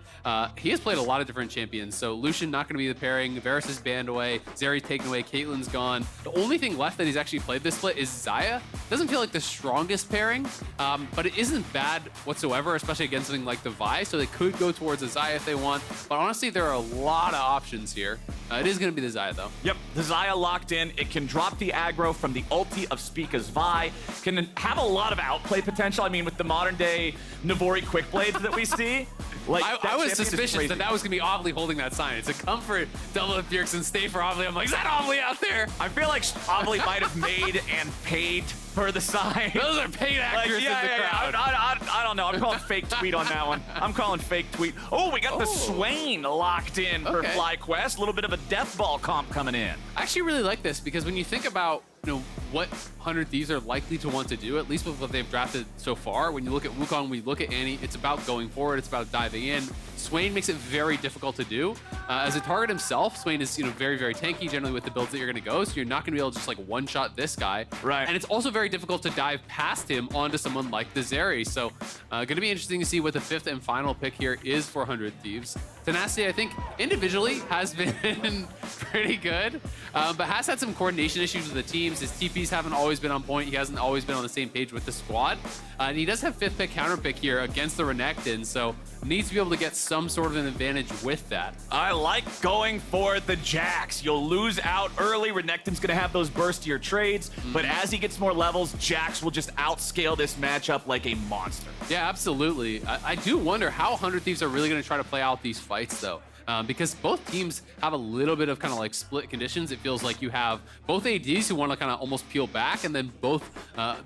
he has played a lot of different champions. So Lucian not going to be the pairing. Varus is banned away. Zeri's taken away. Caitlyn's gone. The only thing left that he's actually played this split is Xayah. Doesn't feel like the strongest pairing, but it isn't bad whatsoever, especially against something like the Vi. So they could go towards a Xayah if they want. But honestly, there are a lot of options here. It is going to be the Xayah, though. Yep, the Xayah locked in. It can drop the aggro from the ulti of Spica's Vi. Can have a lot of outplay potential. I mean, with the modern-day Navori quick blades that we see. Like, I was suspicious that was going to be Ovilee holding that sign. It's a comfort, Doublelift, Bjergsen, stay for Ovilee. I'm like, is that Ovilee out there? I feel like Ovilee might have made and paid for the sign. Those are paid actors in the crowd. I don't know. I'm calling fake tweet on that one. I'm calling fake tweet. Oh, we got the Swain locked in for FlyQuest. A little bit of a death ball comp coming in. I actually really like this because when you think about what 100 Thieves are likely to want to do, at least with what they've drafted so far. When you look at Wukong, we look at Annie, it's about going forward, it's about diving in. Swain makes it very difficult to do. As a target himself, Swain is very, very tanky generally with the builds that you're going to go, so you're not going to be able to just like one-shot this guy. Right. And it's also very difficult to dive past him onto someone like the Zeri. So going to be interesting to see what the 5th and final pick here is for 100 Thieves. Tenacity, I think, individually has been pretty good, but has had some coordination issues with the teams. His TPs haven't always been on point. He hasn't always been on the same page with the squad. And he does have 5th pick counter pick here against the Renekton, so needs to be able to get some sort of an advantage with that. I like going for the Jax. You'll lose out early. Renekton's going to have those burstier trades, but as he gets more levels, Jax will just outscale this matchup like a monster. Yeah, absolutely. I do wonder how 100 Thieves are really going to try to play out these fights, though. Because both teams have a little bit of kind of like split conditions. It feels like you have both ADs who want to kind of almost peel back, and then both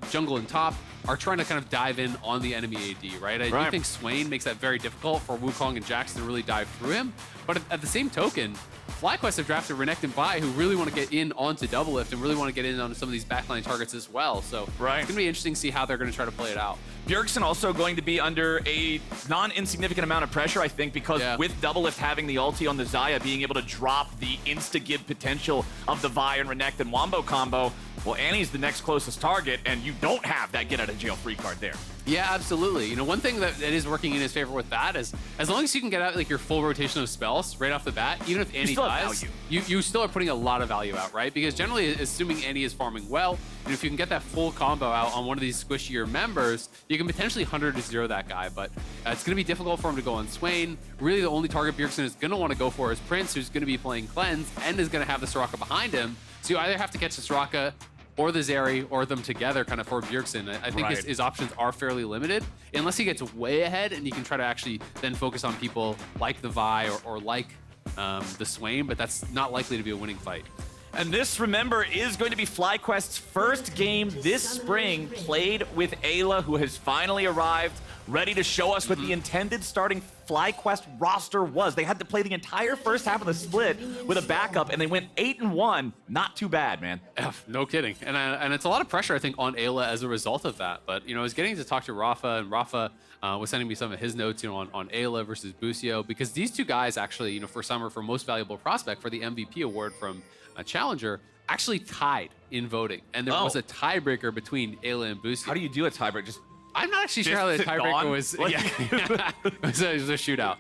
jungle and top are trying to kind of dive in on the enemy AD, right? I do think Swain makes that very difficult for Wukong and Jax to really dive through him. But at the same token, FlyQuest have drafted Renekton Vi, who really want to get in onto Doublelift and really want to get in on some of these backline targets as well. So it's going to be interesting to see how they're going to try to play it out. Bjergsen also going to be under a non-insignificant amount of pressure, I think, because with Doublelift having the ulti on the Xayah, being able to drop the insta-give potential of the Vi and Renekton Wombo combo, well, Annie's the next closest target, and you don't have that get-out-of-jail-free card there. Yeah, absolutely. One thing that is working in his favor with that is as long as you can get out like your full rotation of spells right off the bat, even if Annie dies, you still are putting a lot of value out, right? Because generally, assuming Annie is farming well, and if you can get that full combo out on one of these squishier members, you can potentially 100-0 that guy. But it's going to be difficult for him to go on Swain. Really, the only target Bjergsen is going to want to go for is Prince, who's going to be playing Cleanse and is going to have the Soraka behind him. So you either have to catch the Soraka or the Zeri, or them together kind of for Bjergsen. I think his options are fairly limited, unless he gets way ahead and he can try to actually then focus on people like the Vi or like the Swain, but that's not likely to be a winning fight. And this, remember, is going to be FlyQuest's first game this spring, played with Eyla, who has finally arrived, ready to show us what the intended starting FlyQuest roster was. They had to play the entire first half of the split with a backup, and they went 8-1. Not too bad, man. No kidding. And it's a lot of pressure, I think, on Eyla as a result of that. But, I was getting to talk to Rafa, and Rafa was sending me some of his notes, on Eyla versus Busio, because these two guys actually, for summer, for most valuable prospect for the MVP award from Challenger, actually tied in voting. And there was a tiebreaker between Eyla and Busio. How do you do a tiebreaker? I'm not actually sure how the tiebreaker was. It was a shootout.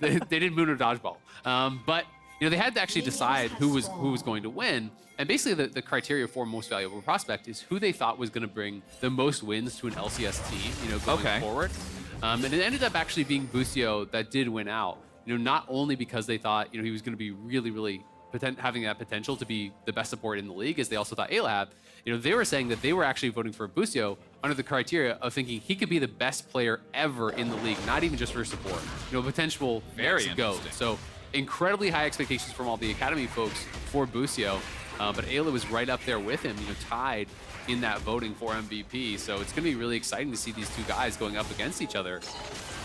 They did moon or dodgeball. But they had to actually decide who was going to win. And basically the criteria for most valuable prospect is who they thought was going to bring the most wins to an LCS team, going forward. And it ended up actually being Busio that did win out. Not only because they thought he was going to be really, really having that potential to be the best support in the league, as they also thought Eyla had. They were saying that they were actually voting for Busio under the criteria of thinking he could be the best player ever in the league, not even just for support. Potential very go. So incredibly high expectations from all the academy folks for Busio, but Eyla was right up there with him, tied in that voting for MVP. So it's going to be really exciting to see these two guys going up against each other.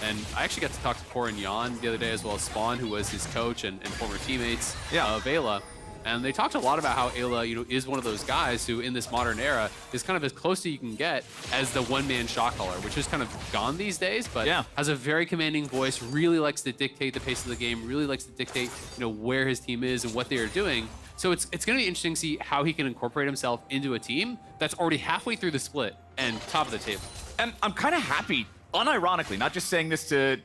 And I actually got to talk to Corin Yan the other day, as well as Spawn, who was his coach and former teammates of Eyla. And they talked a lot about how Eyla, is one of those guys who, in this modern era, is kind of as close as you can get as the one-man shot caller, which is kind of gone these days, but has a very commanding voice, really likes to dictate the pace of the game, really likes to dictate, where his team is and what they are doing. So it's going to be interesting to see how he can incorporate himself into a team that's already halfway through the split and top of the table. And I'm kind of happy, unironically, not just saying this to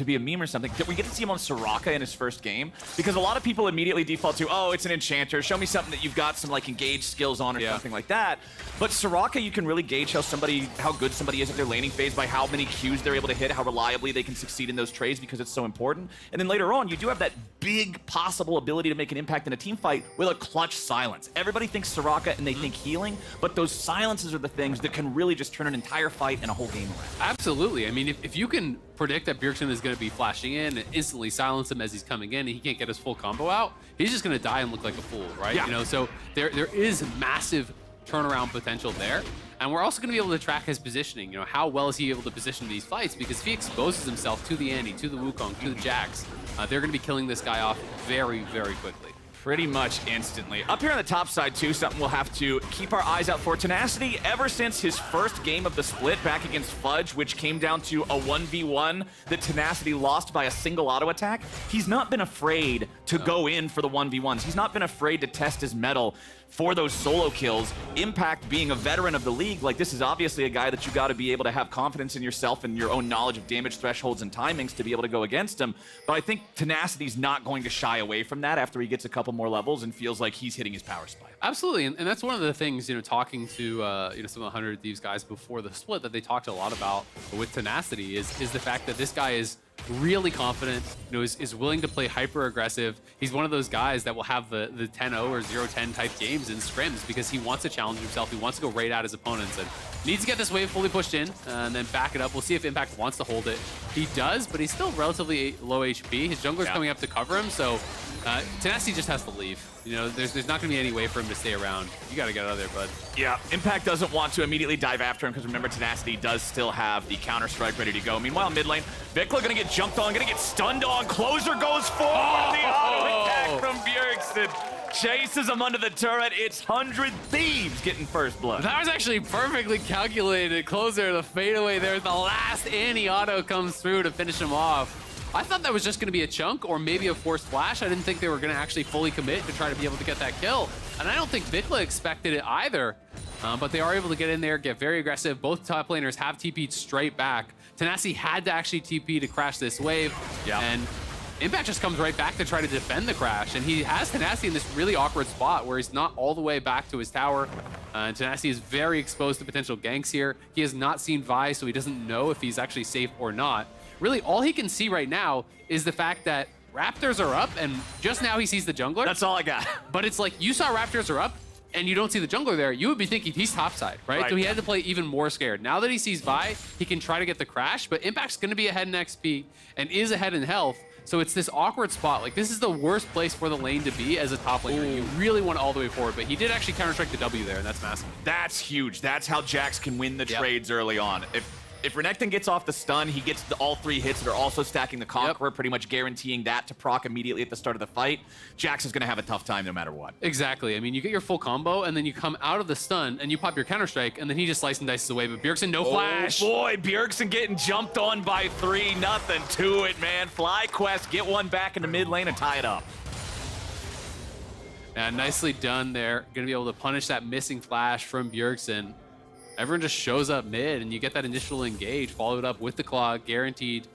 be a meme or something, that we get to see him on Soraka in his first game, because a lot of people immediately default to, oh, it's an enchanter, show me something that you've got some like engaged skills on or something like that. But Soraka, you can really gauge how good somebody is at their laning phase by how many Qs they're able to hit, how reliably they can succeed in those trades, because it's so important. And then later on, you do have that big possible ability to make an impact in a team fight with a clutch silence. Everybody thinks Soraka and they think healing, but those silences are the things that can really just turn an entire fight and a whole game around. Absolutely. I mean, if you can predict that Bjergsen is going to be flashing in and instantly silence him as he's coming in and he can't get his full combo out, he's just going to die and look like a fool, right? So there is massive turnaround potential there. And we're also going to be able to track his positioning. How well is he able to position these fights? Because if he exposes himself to the Annie, to the Wukong, to the Jax, they're going to be killing this guy off very, very quickly. pretty much instantly. Up here on the top side, too, something we'll have to keep our eyes out for. Tenacity, ever since his first game of the split back against Fudge, which came down to a 1v1 that Tenacity lost by a single auto attack, he's not been afraid to go in for the 1v1s. He's not been afraid to test his mettle for those solo kills. Impact, being a veteran of the league, like, this is obviously a guy that you got to be able to have confidence in yourself and your own knowledge of damage thresholds and timings to be able to go against him. But I think Tenacity's not going to shy away from that after he gets a couple more levels and feels like he's hitting his power spike. Absolutely, and that's one of the things, talking to some of the 100 Thieves guys before the split that they talked a lot about with Tenacity is the fact that this guy is really confident, is willing to play hyper aggressive. He's one of those guys that will have the 10-0 or 0-10 type games in scrims because he wants to challenge himself. He wants to go right at his opponents and needs to get this wave fully pushed in and then back it up. We'll see if Impact wants to hold it. He does, but he's still relatively low HP. His jungler's coming up to cover him, so Tenacity just has to leave. There's not going to be any way for him to stay around. You got to get out of there, bud. Yeah, Impact doesn't want to immediately dive after him because remember, Tenacity does still have the counter-strike ready to go. Meanwhile, mid lane, VicLa going to get jumped on, going to get stunned on. Closer goes forward. The auto attack from Bjergsen chases him under the turret. It's 100 Thieves getting first blood. That was actually perfectly calculated. Closer, the fadeaway there. The last anti-auto comes through to finish him off. I thought that was just going to be a chunk or maybe a forced flash. I didn't think they were going to actually fully commit to try to be able to get that kill. And I don't think VicLa expected it either. But they are able to get in there, get very aggressive. Both top laners have TP'd straight back. Tenacity had to actually TP to crash this wave. And Impact just comes right back to try to defend the crash. And he has Tenacity in this really awkward spot where he's not all the way back to his tower. And Tenacity is very exposed to potential ganks here. He has not seen Vi, so he doesn't know if he's actually safe or not. Really, all he can see right now is the fact that Raptors are up, and just now he sees the jungler. That's all I got. But it's like, you saw Raptors are up, and you don't see the jungler there, you would be thinking he's topside, right? So he had to play even more scared. Now that he sees Vi, he can try to get the crash, but Impact's going to be ahead in XP and is ahead in health. So it's this awkward spot. Like, this is the worst place for the lane to be as a top laner. You really want all the way forward, but he did actually counter-strike the W there, and that's massive. That's huge. That's how Jax can win the trades early on. If Renekton gets off the stun, he gets all 3 hits that are also stacking the Conqueror, pretty much guaranteeing that to proc immediately at the start of the fight. Jax is going to have a tough time no matter what. Exactly. I mean, you get your full combo, and then you come out of the stun, and you pop your counter-strike, and then he just slice and dices away. But Bjergsen, no flash. Oh boy, Bjergsen getting jumped on by 3. Nothing to it, man. FlyQuest get one back in the mid lane and tie it up. And nicely done there. Going to be able to punish that missing flash from Bjergsen. Everyone just shows up mid, and you get that initial engage, followed up with the claw, guaranteed.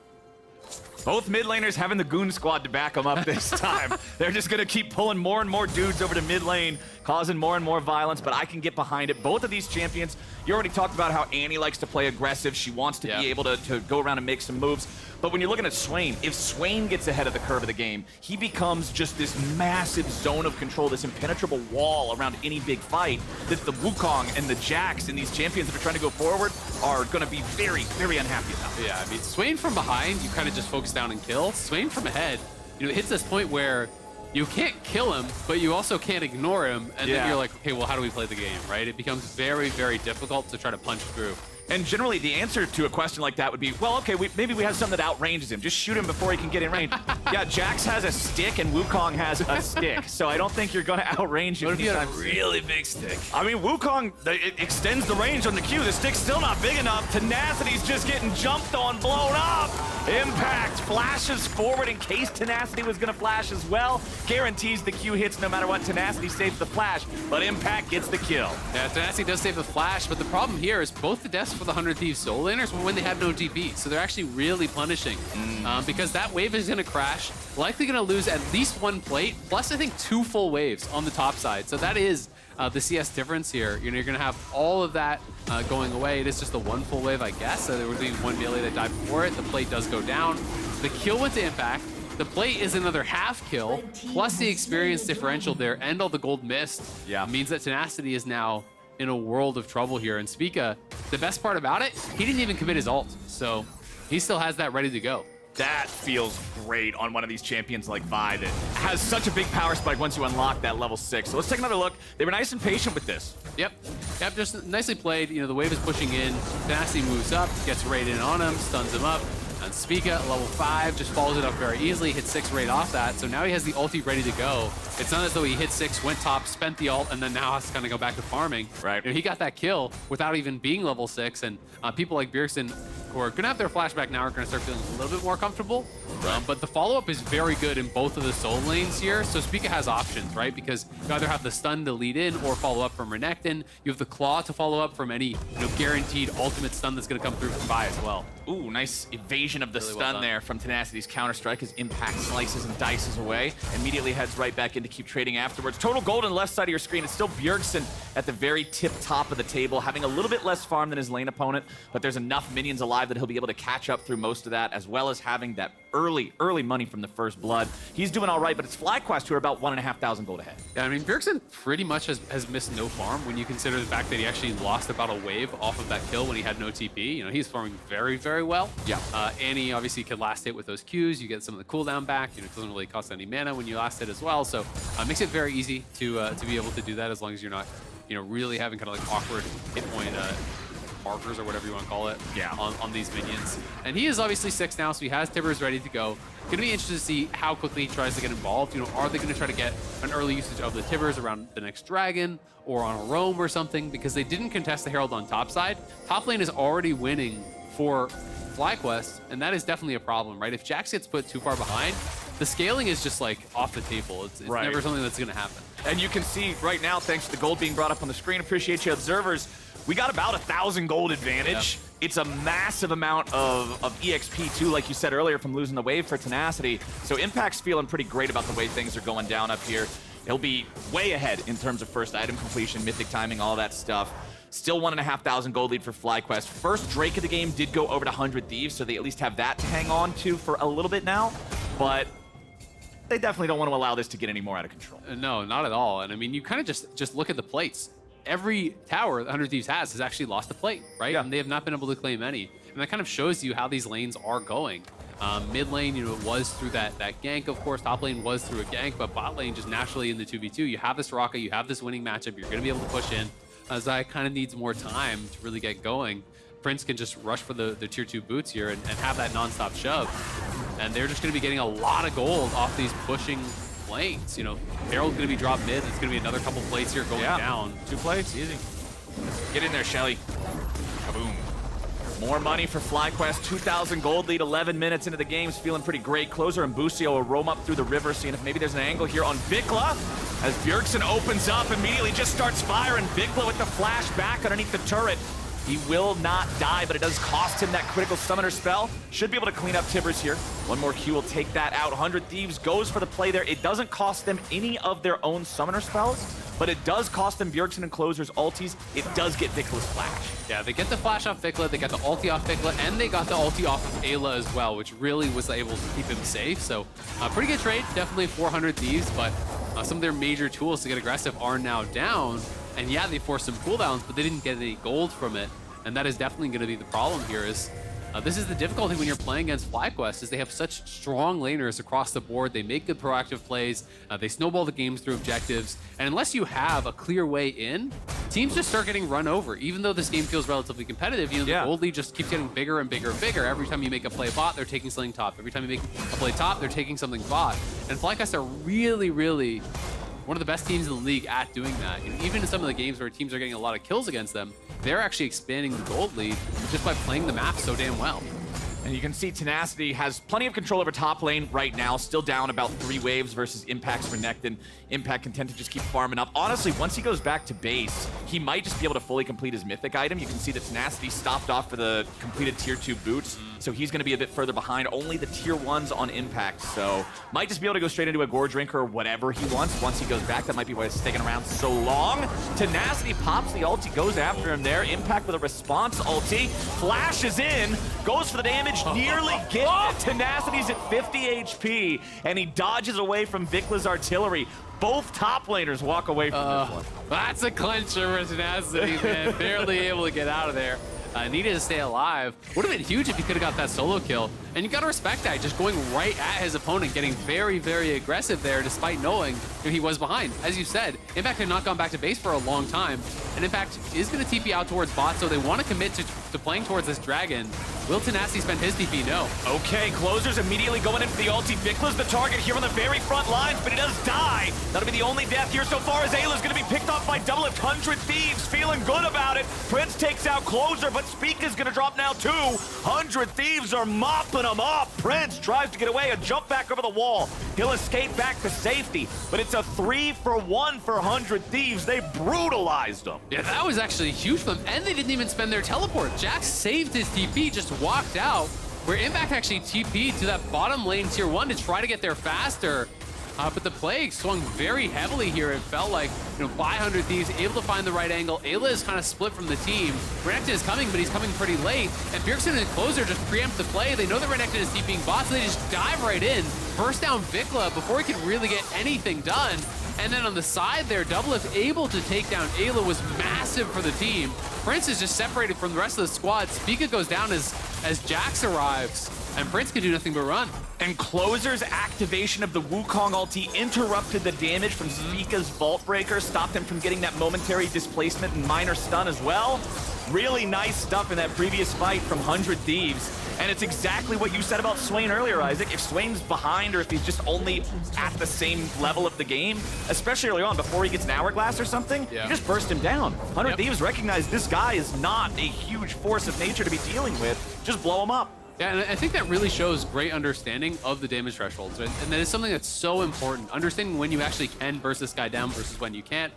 Both mid laners having the goon squad to back them up this time. They're just going to keep pulling more and more dudes over to mid lane, causing more and more violence, but I can get behind it. Both of these champions, you already talked about how Annie likes to play aggressive. She wants to be able to go around and make some moves. But when you're looking at Swain, if Swain gets ahead of the curve of the game, he becomes just this massive zone of control, this impenetrable wall around any big fight that the Wukong and the Jax and these champions that are trying to go forward are going to be very, very unhappy about. Yeah, I mean, Swain from behind, you kind of just focus down and kill. Swain from ahead, it hits this point where you can't kill him, but you also can't ignore him. And then you're like, okay, well, how do we play the game, right? It becomes very, very difficult to try to punch through. And generally, the answer to a question like that would be, well, okay, maybe we have something that outranges him. Just shoot him before he can get in range. Yeah, Jax has a stick and Wukong has a stick, so I don't think you're going to outrange him. What if you had a really big stick? I mean, Wukong, it extends the range on the Q. The stick's still not big enough. Tenacity's just getting jumped on, blown up. Impact flashes forward in case Tenacity was going to flash as well. Guarantees the Q hits no matter what. Tenacity saves the flash, but Impact gets the kill. Yeah, Tenacity does save the flash, but the problem here is both the deaths for the 100 Thieves solo laners were when they had no DP, so they're actually really punishing because that wave is going to crash, likely going to lose at least 1 plate, plus I think 2 full waves on the top side. So that is the CS difference here. You're going to have all of that going away. It is just the 1 full wave, I guess. So there would be 1 melee that died before it. The plate does go down. The kill went to Impact. The plate is another half kill, plus the experience differential there and all the gold mist means that Tenacity is now in a world of trouble here. And Spica, the best part about it, he didn't even commit his ult, so he still has that ready to go. That feels great on one of these champions like Vi that has such a big power spike once you unlock that level 6. So let's take another look. They were nice and patient with this. Yep, just nicely played. The wave is pushing in. Tenacity moves up, gets right in on him, stuns him up. And Spica, level 5, just follows it up very easily, hit 6 right off that. So now he has the ulti ready to go. It's not as though he hit 6, went top, spent the ult, and then now has to kind of go back to farming. Right. He got that kill without even being level 6, and people like Bjergsen, who are going to have their flashback now, are going to start feeling a little bit more comfortable. But the follow-up is very good in both of the soul lanes here, so Spica has options, right? Because you either have the stun to lead in or follow up from Renekton. You have the claw to follow up from any guaranteed ultimate stun that's going to come through from Vi as well. Ooh, nice evasion of the stun there from Tenacity's Counter-Strike as Impact slices and dices away. Immediately heads right back in to keep trading afterwards. Total gold on the left side of your screen. It's still Bjergsen at the very tip top of the table, having a little bit less farm than his lane opponent, but there's enough minions alive that he'll be able to catch up through most of that, as well as having that early money from the first blood. He's doing all right, but it's FlyQuest who are about 1,500 gold ahead. Yeah, I mean, Bjergsen pretty much has missed no farm when you consider the fact that he actually lost about a wave off of that kill when he had no TP. He's farming very, very well. Yeah. Annie obviously can last hit with those Qs. You get some of the cooldown back. It doesn't really cost any mana when you last hit as well. So it makes it very easy to be able to do that as long as you're not, really having kind of like awkward hit point markers or whatever you want to call it on these minions. And he is obviously 6 now, so he has Tibbers ready to go. Going to be interested to see how quickly he tries to get involved. Are they going to try to get an early usage of the Tibbers around the next dragon or on a roam or something? Because they didn't contest the Herald on top side. Top lane is already winning for FlyQuest, and that is definitely a problem, right? If Jax gets put too far behind, the scaling is just like off the table. It's never something that's going to happen. And you can see right now, thanks to the gold being brought up on the screen, appreciate you observers, we got about 1,000 gold advantage. Yeah. It's a massive amount of EXP too, like you said earlier, from losing the wave for Tenacity. So Impact's feeling pretty great about the way things are going down up here. He'll be way ahead in terms of first item completion, mythic timing, all that stuff. Still 1,500 gold lead for FlyQuest. First Drake of the game did go over to 100 Thieves, so they at least have that to hang on to for a little bit now. But they definitely don't want to allow this to get any more out of control. No, not at all. And I mean, you kind of just look at the plates. Every tower that 100 Thieves has actually lost a plate, right? Yeah. And they have not been able to claim any. And that kind of shows you how these lanes are going. Mid lane, it was through that gank, of course. Top lane was through a gank, but bot lane just naturally in the 2v2. You have this Soraka, you have this winning matchup. You're going to be able to push in. Xayah kind of needs more time to really get going. Prince can just rush for the tier 2 boots here and have that non-stop shove. And they're just going to be getting a lot of gold off these pushing lanes. Herald's going to be dropped mid. It's going to be another couple plates here going down. 2 plates, easy. Get in there, Shelly. Kaboom. More money for FlyQuest. 2,000 gold lead, 11 minutes into the game's feeling pretty great. Closer and Busio will roam up through the river, seeing if maybe there's an angle here on VicLa. As Bjergsen opens up, immediately just starts firing. VicLa with the flash back underneath the turret. He will not die, but it does cost him that critical summoner spell. Should be able to clean up Tibbers here. One more Q will take that out. 100 Thieves goes for the play there. It doesn't cost them any of their own summoner spells, but it does cost them Bjergsen and Closer's ultis. It does get VicLa's flash. Yeah, they get the flash off VicLa, they got the ulti off VicLa, and they got the ulti off of Eyla as well, which really was able to keep him safe. So pretty good trade, definitely 400 Thieves, but some of their major tools to get aggressive are now down. And yeah, they forced some cooldowns, but they didn't get any gold from it. And that is definitely going to be the problem here is this is the difficulty when you're playing against FlyQuest is they have such strong laners across the board. They make good proactive plays. They snowball the games through objectives. And unless you have a clear way in, teams just start getting run over. Even though this game feels relatively competitive, the gold lead just keeps getting bigger and bigger and bigger. Every time you make a play bot, they're taking something top. Every time you make a play top, they're taking something bot. And FlyQuest are really, really one of the best teams in the league at doing that. Even in some of the games where teams are getting a lot of kills against them, they're actually expanding the gold lead just by playing the map so damn well. And you can see Tenacity has plenty of control over top lane right now, still down about 3 waves versus Impact's Renekton. Impact content to just keep farming up. Honestly, once he goes back to base, he might just be able to fully complete his mythic item. You can see that Tenacity stopped off for the completed tier 2 boots, so he's going to be a bit further behind. Only the tier 1s on Impact, so might just be able to go straight into a Gore Drink or whatever he wants. Once he goes back, that might be why he's sticking around so long. Tenacity pops the ulti, goes after him there. Impact with a response ulti, flashes in, goes for the damage, nearly gets it. Tenacity's at 50 HP, and he dodges away from VicLa's artillery. Both top laners walk away from this one. That's a clincher for Tenacity, man. Barely able to get out of there. Needed to stay alive. Would have been huge if he could have got that solo kill. And you got to respect that, just going right at his opponent, getting very, very aggressive there despite knowing he was behind. As you said, Impact had not gone back to base for a long time. And Impact is going to TP out towards bot, so they want to commit to playing towards this dragon. Will Tenacity spend his TP? No. Okay, Closer's immediately going in for the ulti. VicLa's the target here on the very front lines, but he does die. That'll be the only death here so far, as Ayla's going to be picked off by Doublelift. 100 Thieves feeling good about it. Prince takes out Closer, but Spica's going to drop now too. 100 Thieves are mopping him up. Prince tries to get away, a jump back over the wall. He'll escape back to safety, but it's a 3-for-1 for 100 Thieves. They brutalized him. Yeah, that was actually huge for them, and they didn't even spend their teleport. Jax saved his TP, just walked out, where Impact actually TP'd to that bottom lane tier 1 to try to get there faster. But the Plague swung very heavily here. It felt like, by 100 Thieves, able to find the right angle. Ayla is kind of split from the team. Renekton is coming, but he's coming pretty late. And Bjergsen and Closer just preempt the play. They know that Renekton is TPing bot, so they just dive right in, burst down VicLa before he could really get anything done. And then on the side there, Doublelift able to take down Ayla was massive for the team. Prince is just separated from the rest of the squad. Spica goes down as Jax arrives, and Prince can do nothing but run. And Closer's activation of the Wukong ulti interrupted the damage from Spica's Vault Breaker, stopped him from getting that momentary displacement and minor stun as well. Really nice stuff in that previous fight from 100 Thieves. And it's exactly what you said about Swain earlier, Isaac. If Swain's behind, or if he's just only at the same level of the game, especially early on before he gets an hourglass or something, you just burst him down. 100 Thieves recognize this guy is not a huge force of nature to be dealing with. Just blow him up. Yeah, and I think that really shows great understanding of the damage thresholds, and that is something that's so important. Understanding when you actually can burst this guy down versus when you can't.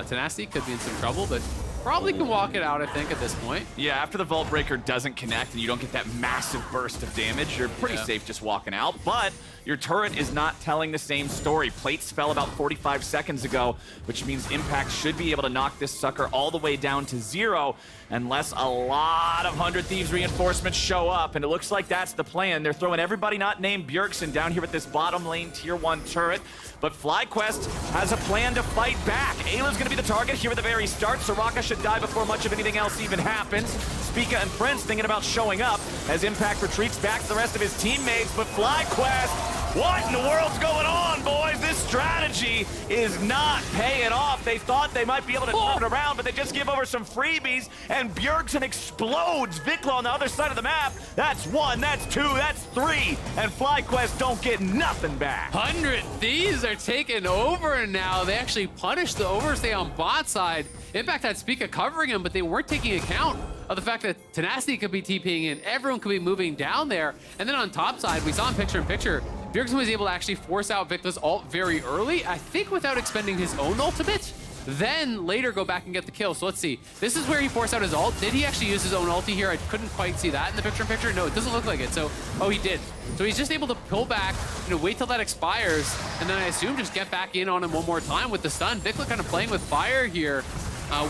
Tenacity could be in some trouble, but probably can walk it out, I think, at this point. Yeah, after the Vault Breaker doesn't connect and you don't get that massive burst of damage, you're pretty safe just walking out, but your turret is not telling the same story. Plates fell about 45 seconds ago, which means Impact should be able to knock this sucker all the way down to 0 unless a lot of 100 Thieves reinforcements show up, and it looks like that's the plan. They're throwing everybody not named Bjergsen down here with this bottom lane tier 1 turret, but FlyQuest has a plan to fight back. Ayla's gonna be the target here at the very start. Soraka should die before much of anything else even happens. Spica and Prince thinking about showing up as Impact retreats back to the rest of his teammates, but FlyQuest, what in the world's going on, boys? This strategy is not paying off. They thought they might be able to turn it around, but they just give over some freebies, and Bjergsen explodes VicLa on the other side of the map. That's 1, that's 2, that's 3, and FlyQuest don't get nothing back. 100 Thieves are taking over now. They actually punished the overstay on bot side. Impact had Spica covering him, but they weren't taking account of the fact that Tenacity could be TPing in, everyone could be moving down there. And then on top side, we saw in picture-in-picture, Bjergsen was able to actually force out VicLa's ult very early, I think without expending his own ultimate, then later go back and get the kill. So let's see. This is where he forced out his ult. Did he actually use his own ulti here? I couldn't quite see that in the picture-in-picture. No, it doesn't look like it. So, oh, he did. So he's just able to pull back, wait till that expires, and then I assume just get back in on him one more time with the stun. VicLa kind of playing with fire here.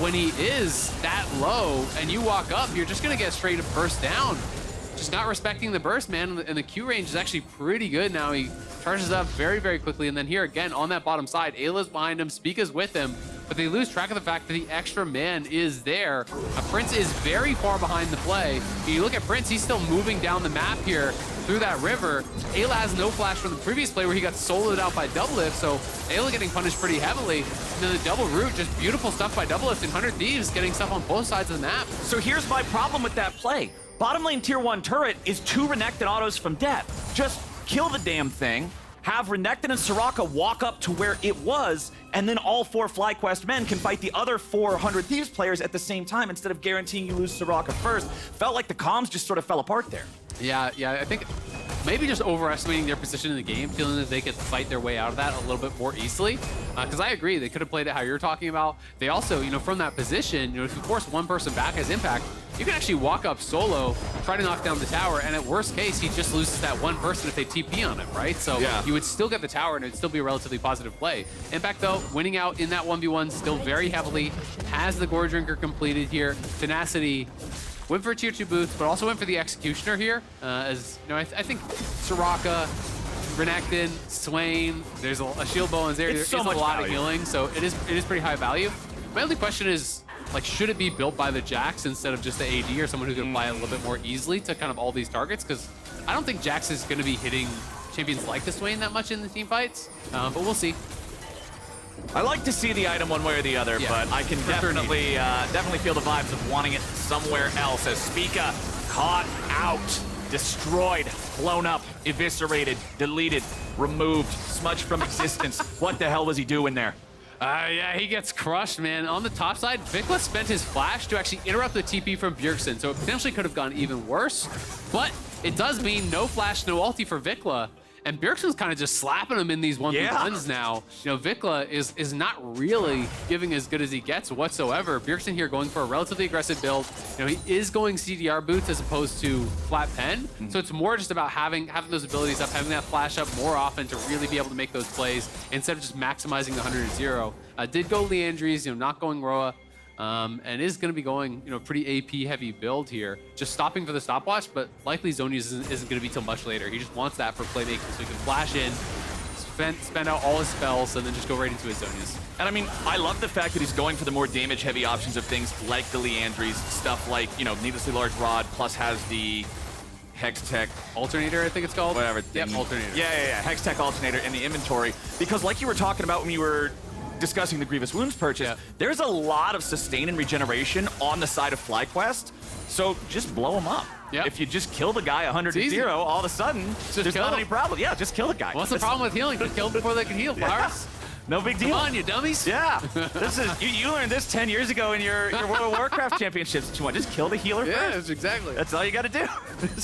When he is that low and you walk up, you're just gonna get straight up burst down. Just not respecting the burst, man, and the Q range is actually pretty good now. He charges up very, very quickly, and then here again on that bottom side, Ayla's behind him, Spica's with him, but they lose track of the fact that the extra man is there. Prince is very far behind the play. You look at Prince, he's still moving down the map here through that river. Ayla has no flash from the previous play where he got soloed out by Doublelift, so Ayla getting punished pretty heavily. And then the double root, just beautiful stuff by Doublelift, and 100 Thieves getting stuff on both sides of the map. So here's my problem with that play. Bottom lane tier 1 turret is 2 Renekton autos from death. Just kill the damn thing, have Renekton and Soraka walk up to where it was, and then all 4 FlyQuest men can fight the other 400 Thieves players at the same time instead of guaranteeing you lose Soraka first. Felt like the comms just sort of fell apart there. Yeah, I think maybe just overestimating their position in the game, feeling that they could fight their way out of that a little bit more easily. Because I agree, they could have played it how you're talking about. They also, from that position, if you force one person back as Impact, you can actually walk up solo, try to knock down the tower, and at worst case, he just loses that one person if they TP on him, right? So you would still get the tower, and it'd still be a relatively positive play. Impact, though, winning out in that 1v1 still very heavily, has the Gore Drinker completed here. Tenacity went for a tier 2 boost, but also went for the Executioner here. As I think Soraka, Renekton, Swain, there's a shield bow and Zeri. There's a lot of healing, so it is pretty high value. My only question is, should it be built by the Jax instead of just the AD or someone who can apply it a little bit more easily to kind of all these targets? Because I don't think Jax is going to be hitting champions like the Swain that much in the team fights, but we'll see. I like to see the item one way or the other, but I can definitely feel the vibes of wanting it somewhere else as Spica caught out. Destroyed, blown up, eviscerated, deleted, removed, smudged from existence. What the hell was he doing there? Yeah, he gets crushed, man. On the top side, VicLa spent his flash to actually interrupt the TP from Bjergsen, so it potentially could have gone even worse. But it does mean no flash, no ulti for VicLa. And Bjergsen's kind of just slapping him in these 1v1s now. You know, VicLa is not really giving as good as he gets whatsoever. Bjergsen here going for a relatively aggressive build. You know, he is going CDR boots as opposed to flat pen. So it's more just about having those abilities up, having that flash up more often to really be able to make those plays instead of just maximizing the 100-0. Did go Leandries, you know, not going Roa. And is going to be going, you know, pretty AP heavy build here. Just stopping for the stopwatch, but likely Zhonya's isn't going to be till much later. He just wants that for playmaking so he can flash in, spend out all his spells, and then just go right into his Zhonya's. And I mean, I love the fact that he's going for the more damage heavy options of things like the Leandries, stuff like, you know, needlessly large rod, plus has the Hex Tech Alternator, I think it's called. Whatever. Yep, Alternator. Yeah. Hex Tech Alternator in the inventory. Because like you were talking about when you were discussing the Grievous Wounds purchase, there's a lot of sustain and regeneration on the side of FlyQuest, so just blow him up. If you just kill the guy 100-0, all of a sudden, there's not any problem. Yeah, just kill the guy. What's the problem with healing? Just kill him before they can heal, Flowers. No big deal. Come on, you dummies. Yeah. This is you learned this 10 years ago in your World of Warcraft championships. What you want? Just kill the healer first. Exactly. That's all you got to do.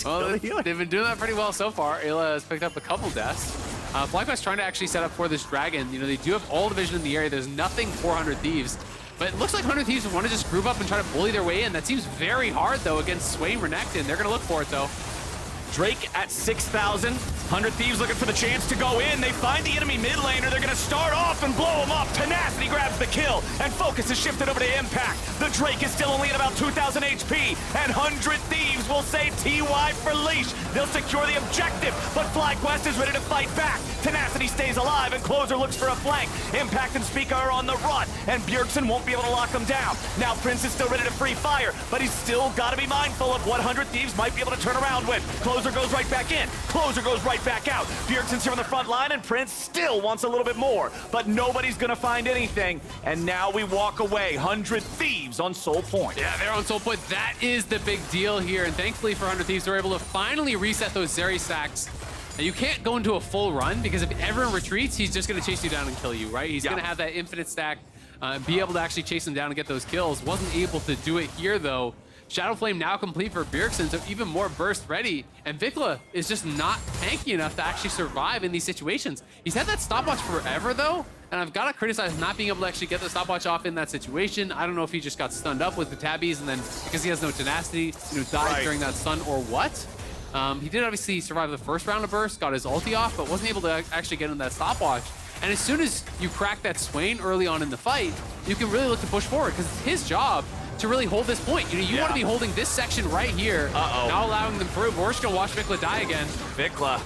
Well, they've been doing that pretty well so far. Eyla has picked up a couple deaths. FlyQuest trying to actually set up for this dragon. You know, they do have all the vision in the area. There's nothing for 100 Thieves. But it looks like 100 Thieves want to just group up and try to bully their way in. That seems very hard, though, against Swain Renekton. They're going to look for it, though. Drake at 6,000. 100 Thieves looking for the chance to go in. They find the enemy mid laner. They're going to start off and blow him up. Tenacity grabs the kill, and focus is shifted over to Impact. The Drake is still only at about 2,000 HP, and 100 Thieves will save TY for leash. They'll secure the objective, but FlyQuest is ready to fight back. Tenacity stays alive, and Closer looks for a flank. Impact and Spica are on the run, and Bjergsen won't be able to lock him down. Now Prince is still ready to free fire, but he's still got to be mindful of what 100 Thieves might be able to turn around with. Closer goes right back in. Closer goes right back out. Bjergsen's here on the front line, and Prince still wants a little bit more, but nobody's gonna find anything. And now we walk away. 100 Thieves on Soul Point. Yeah, they're on Soul Point. That is the big deal here. And thankfully for 100 Thieves, they're able to finally reset those Zeri stacks. Now, you can't go into a full run because if everyone retreats, he's just gonna chase you down and kill you, right? He's gonna have that infinite stack, be able to actually chase him down and get those kills. Wasn't able to do it here, though. Shadow Flame now complete for Bjergsen, so even more burst ready. And VicLa is just not tanky enough to actually survive in these situations. He's had that stopwatch forever, though, and I've got to criticize not being able to actually get the stopwatch off in that situation. I don't know if he just got stunned up with the tabbies, and then because he has no tenacity, died during that stun or what. He did obviously survive the first round of burst, got his ulti off, but wasn't able to actually get in that stopwatch. And as soon as you crack that Swain early on in the fight, you can really look to push forward because it's his job to really hold this point. You know, you want to be holding this section right here, not allowing them through. We're just gonna watch VicLa die again. VicLa.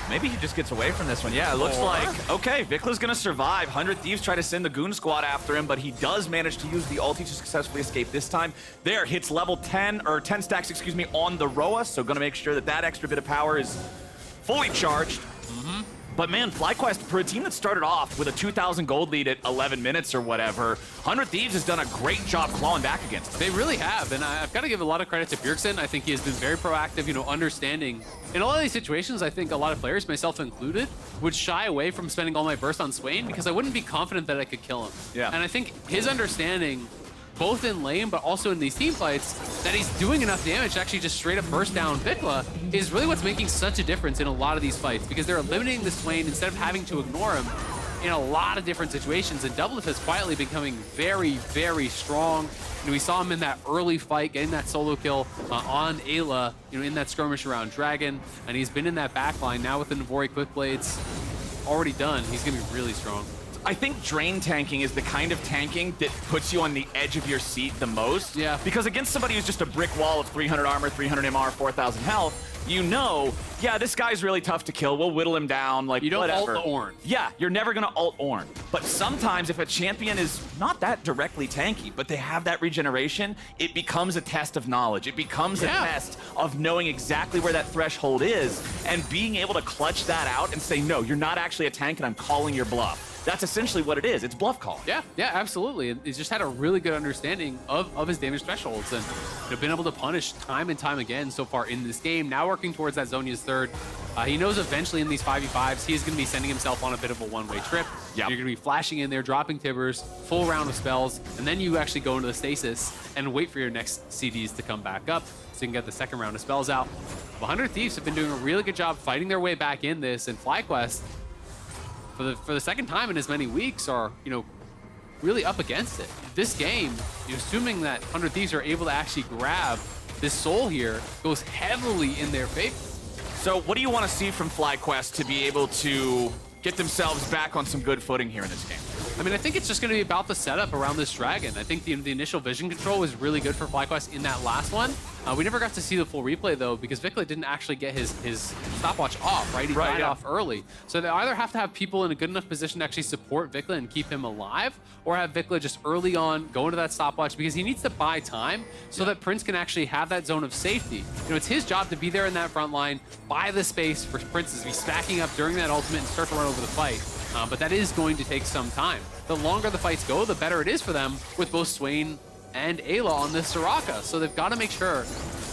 Maybe he just gets away from this one. Yeah, it looks like, okay, VicLa's gonna survive. 100 Thieves try to send the Goon Squad after him, but he does manage to use the ulti to successfully escape this time. There, hits level 10, or 10 stacks, excuse me, on the Roa, so gonna make sure that that extra bit of power is fully charged. But man, FlyQuest, for a team that started off with a 2,000 gold lead at 11 minutes or whatever, 100 Thieves has done a great job clawing back against them. They really have, and I've got to give a lot of credit to Bjergsen. I think he has been very proactive, you know, understanding. In a lot of these situations, I think a lot of players, myself included, would shy away from spending all my burst on Swain because I wouldn't be confident that I could kill him. And I think his understanding, both in lane, but also in these team fights, that he's doing enough damage to actually just straight up burst down VicLa is really what's making such a difference in a lot of these fights because they're eliminating the Swain instead of having to ignore him in a lot of different situations. And Doublelift is quietly becoming very, very strong. You know, we saw him in that early fight, getting that solo kill on Eyla, you know, in that skirmish around Dragon, and he's been in that backline now with the Navori Quick Blades already done. He's gonna be really strong. I think drain tanking is the kind of tanking that puts you on the edge of your seat the most. Yeah. Because against somebody who's just a brick wall of 300 armor, 300 MR, 4,000 health, you know, yeah, this guy's really tough to kill. We'll whittle him down, like, you don't whatever. ult the Ornn. Yeah, you're never gonna ult Ornn. But sometimes if a champion is not that directly tanky, but they have that regeneration, it becomes a test of knowledge. It becomes a test of knowing exactly where that threshold is and being able to clutch that out and say, no, you're not actually a tank and I'm calling your bluff. That's essentially what it is. It's bluff call. Yeah, absolutely. And he's just had a really good understanding of his damage thresholds and been able to punish time and time again so far in this game. Now working towards that Zhonya's third. He knows eventually in these 5v5s, he's going to be sending himself on a bit of a one-way trip. Yep. You're going to be flashing in there, dropping Tibbers, full round of spells, and then you actually go into the stasis and wait for your next CDs to come back up so you can get the second round of spells out. 100 Thieves have been doing a really good job fighting their way back in this, and FlyQuest, for the second time in as many weeks, are, really up against it. This game, assuming that 100 Thieves are able to actually grab this soul here, goes heavily in their favor. So what do you want to see from FlyQuest to be able to get themselves back on some good footing here in this game? I mean, I think it's just going to be about the setup around this dragon. I think the initial vision control was really good for FlyQuest in that last one. We never got to see the full replay, though, because VicLa didn't actually get his stopwatch off, right? He died off early. So they either have to have people in a good enough position to actually support VicLa and keep him alive, or have VicLa just early on go into that stopwatch, because he needs to buy time so that Prince can actually have that zone of safety. It's his job to be there in that front line, buy the space for Prince to be stacking up during that ultimate and start to run over the fight. But that is going to take some time. The longer the fights go, the better it is for them with both Swain and Eyla on this Soraka. So they've got to make sure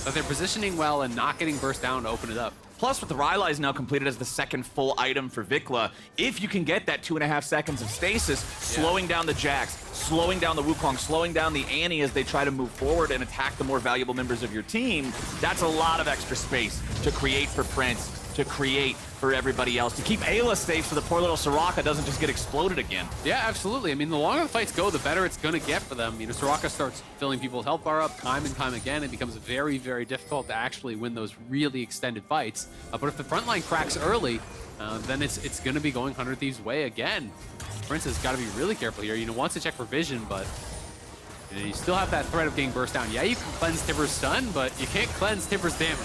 that they're positioning well and not getting burst down to open it up. Plus, with the Rylai's now completed as the second full item for VicLa, if you can get that 2.5 seconds of stasis, slowing down the Jax, slowing down the Wukong, slowing down the Annie as they try to move forward and attack the more valuable members of your team, that's a lot of extra space to create for Prince, to create for everybody else, to keep Eyla safe so the poor little Soraka doesn't just get exploded again. Yeah, absolutely. I mean, the longer the fights go, the better it's going to get for them. Soraka starts filling people's health bar up time and time again. It becomes very, very difficult to actually win those really extended fights. But if the front line cracks early, then it's going to be going 100 Thieves' way again. Prince has got to be really careful here. Wants to check for vision, but you still have that threat of getting burst down. Yeah, you can cleanse Tibbers' stun, but you can't cleanse Tibbers' damage.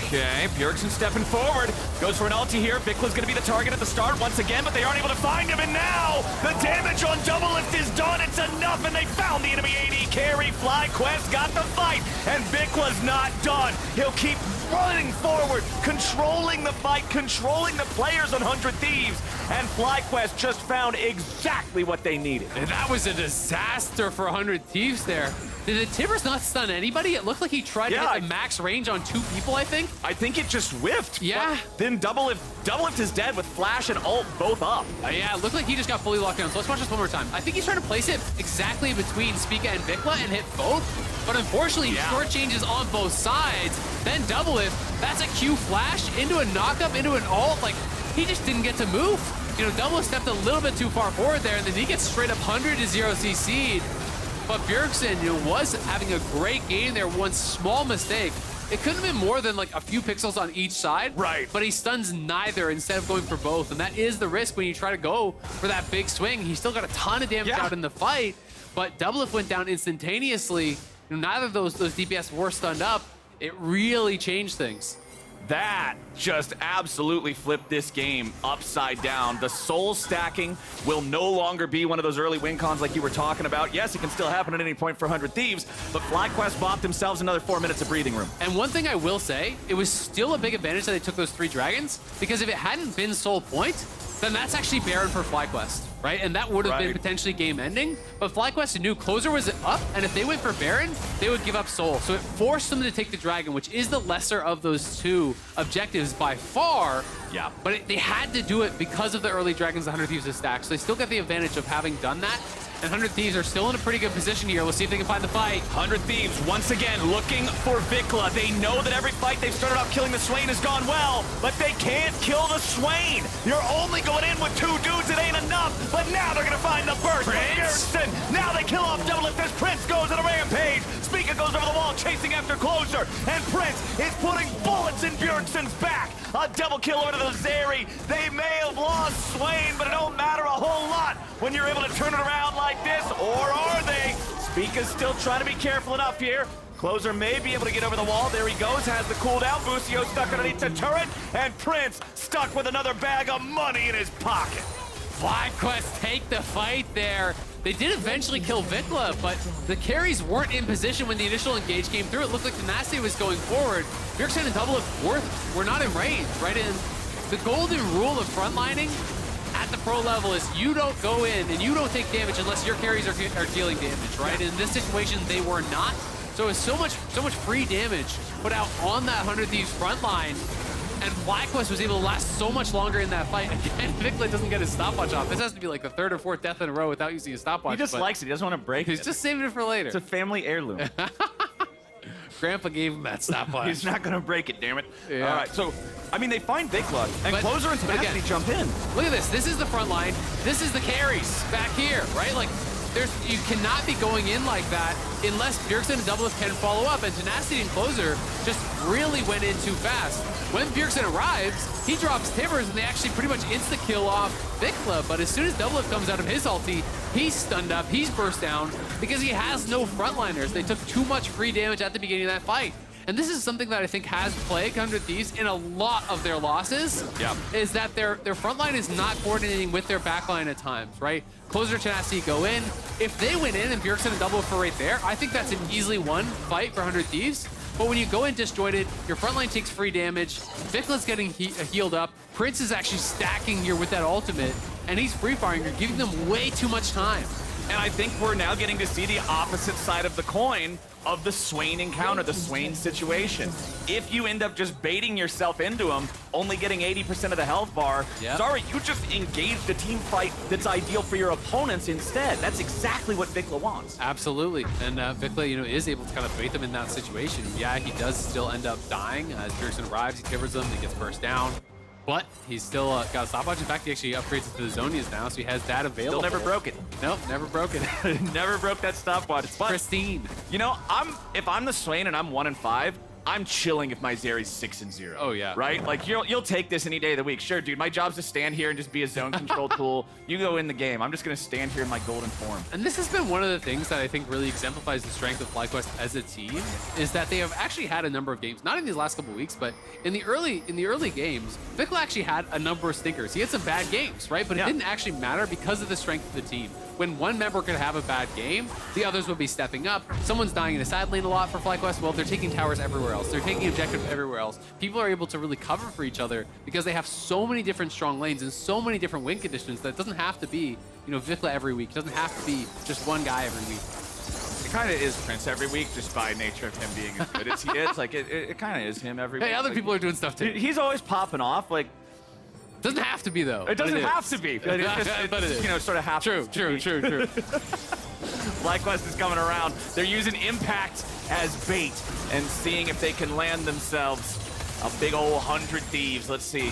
Okay, Bjergsen stepping forward. Goes for an ulti here. VicLa's going to be the target at the start once again, but they aren't able to find him. And now the damage on Doublelift is done. It's enough, and they found the enemy AD carry. FlyQuest got the fight, and VicLa's not done. He'll keep running forward, controlling the fight, controlling the players on 100 Thieves, and FlyQuest just found exactly what they needed. And that was a disaster for 100 Thieves there. Did the Tibbers not stun anybody? It looked like he tried to hit the max range on 2 people, I think. I think it just whiffed. Yeah. Then Doublelift is dead with Flash and ult both up. Yeah, it looked like he just got fully locked down. So let's watch this one more time. I think he's trying to place it exactly between Spica and VicLa and hit both. But unfortunately, short changes on both sides. Then Doublelift, that's a Q flash into a knockup, into an ult. Like, he just didn't get to move. Doublelift stepped a little bit too far forward there, and then he gets straight up 100 to 0 CC'd. But Bjergsen, was having a great game there. One small mistake. It couldn't have been more than like a few pixels on each side. Right. But he stuns neither instead of going for both. And that is the risk when you try to go for that big swing. He still got a ton of damage out in the fight, but Doublelift went down instantaneously. Neither of those DPS were stunned up. It really changed things. That just absolutely flipped this game upside down. The soul stacking will no longer be one of those early win cons like you were talking about. Yes, it can still happen at any point for 100 Thieves, but FlyQuest bopped themselves another 4 minutes of breathing room. And one thing I will say, it was still a big advantage that they took those 3 dragons, because if it hadn't been soul point, then that's actually Baron for FlyQuest, right? And that would have been potentially game ending. But FlyQuest knew closer was up, and if they went for Baron, they would give up soul. So it forced them to take the dragon, which is the lesser of those 2 objectives by far. Yeah. But they had to do it because of the early dragons the 100 Thieves have stacked. So they still get the advantage of having done that. And 100 Thieves are still in a pretty good position here. We'll see if they can find the fight. 100 Thieves, once again, looking for VicLa. They know that every fight they've started off killing the Swain has gone well, but they can't kill the Swain. You're only going in with 2 dudes. It ain't enough, but now they're going to find the burst. Bjergsen. Now they kill off Doublelift as Prince goes on a rampage. Spica goes over the wall, chasing after Closer, and Prince is putting bullets in Bjergsen's back. A double kill over to the Zeri. They may have lost Swain, but it don't matter a whole lot when you're able to turn it around like this, or are they? Spica's still trying to be careful enough here. Closer may be able to get over the wall. There he goes, has the cooldown. Busio stuck underneath the turret, and Prince stuck with another bag of money in his pocket. FlyQuest take the fight there. They did eventually kill VicLa, but the carries weren't in position when the initial engage came through. It looked like Tenacity was going forward. Bjergsen and Doublelift were not in range, right? And the golden rule of frontlining, at the pro level is you don't go in and you don't take damage unless your carries are dealing damage, right? And in this situation, they were not. So it's so much free damage put out on that 100 Thieves front line. And FlyQuest was able to last so much longer in that fight. Again, VicLa doesn't get his stopwatch off. This has to be like the 3rd or 4th death in a row without using a stopwatch. He just likes it. He doesn't want to break it. He's just saving it for later. It's a family heirloom. Grandpa gave him that stopwatch. He's not going to break it, damn it. Yeah. All right, so, I mean, they find VicLa, and But- Closer and but Tenacity again, jump in. Look at this. This is the front line. This is the carries back here, right? Like, you cannot be going in like that unless Bjergsen and Doublelift can follow up, and Tenacity and Closer just really went in too fast. When Bjergsen arrives, he drops Timbers, and they actually pretty much insta-kill off VicLa, but as soon as Doublelift comes out of his ulti, he's stunned up, he's burst down, because he has no frontliners. They took too much free damage at the beginning of that fight. And this is something that I think has plagued 100 Thieves in a lot of their losses, is that their front line is not coordinating with their back line at times, right? Closer, Tenacity go in. If they went in and Bjergsen and Doublelift are right there, I think that's an easily won fight for 100 Thieves. But when you go in disjointed, your front line takes free damage, VicLa's getting healed up, Prince is actually stacking here with that ultimate, and he's free-firing. You're giving them way too much time. And I think we're now getting to see the opposite side of the coin of the Swain encounter, the Swain situation. If you end up just baiting yourself into him, only getting 80% of the health bar, sorry, you just engaged a team fight that's ideal for your opponents instead. That's exactly what VicLa wants. Absolutely, and VicLa, is able to kind of bait them in that situation. Yeah, he does still end up dying. As Bjergsen arrives, he timbers them, he gets burst down. But he's still got a stopwatch. In fact, he actually upgrades it to the Zonias now, so he has that available. Still never broke it. Nope, never broke it. Never broke that stopwatch. It's pristine. You know, if I'm the Swain and I'm 1-5, I'm chilling if my Zeri's 6-0. Oh, yeah. Right? Like, you'll take this any day of the week. Sure, dude, my job's to stand here and just be a zone control tool. You go in the game. I'm just going to stand here in my golden form. And this has been one of the things that I think really exemplifies the strength of FlyQuest as a team, is that they have actually had a number of games, not in these last couple of weeks, but in the early games, VicLa actually had a number of stinkers. He had some bad games, right? But it didn't actually matter because of the strength of the team. When one member could have a bad game, the others would be stepping up. Someone's dying in a side lane a lot for FlyQuest. Well, they're taking towers everywhere else. They're taking objectives everywhere else. People are able to really cover for each other because they have so many different strong lanes and so many different win conditions that it doesn't have to be, VicLa every week. It doesn't have to be just one guy every week. It kind of is Prince every week, just by nature of him being as good as he is. Like, it kind of is him every week. Hey, other people are doing stuff too. He's always popping off. Like, doesn't have to be, though. It doesn't have to be. But it is. Sort of happens. True. FlyQuest is coming around. They're using Impact as bait and seeing if they can land themselves a big old 100 Thieves. Let's see.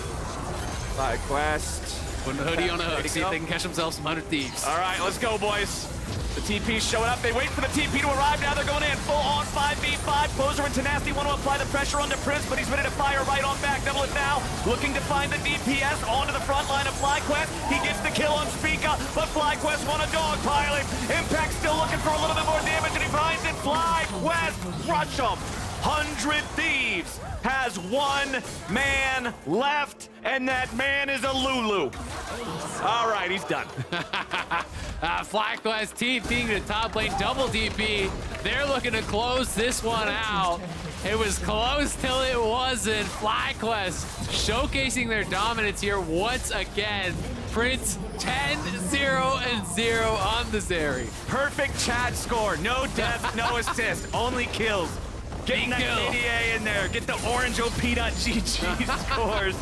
FlyQuest. Putting the hoodie on a hook, see if they can catch themselves some 100 Thieves. All right, let's go, boys. The TP's showing up. They wait for the TP to arrive. Now they're going in. Full on 5v5. Closer and Tenacity want to apply the pressure onto Prince, but he's ready to fire right on back. Doublelift now looking to find the DPS onto the front line of FlyQuest. He gets the kill on Spica, but FlyQuest want to dogpile him. Impact still looking for a little bit more damage, and he finds it. FlyQuest rush him. 100 Thieves has one man left, and that man is a Lulu. All right, he's done. FlyQuest TPing to top lane, double DP. They're looking to close this one out. It was close till it wasn't. FlyQuest showcasing their dominance here once again. Prince 10-0-0 on the Zeri. Perfect Chad score. No death, no assist, only kills. Getting that KDA in there. Get the orange OP.GG scores.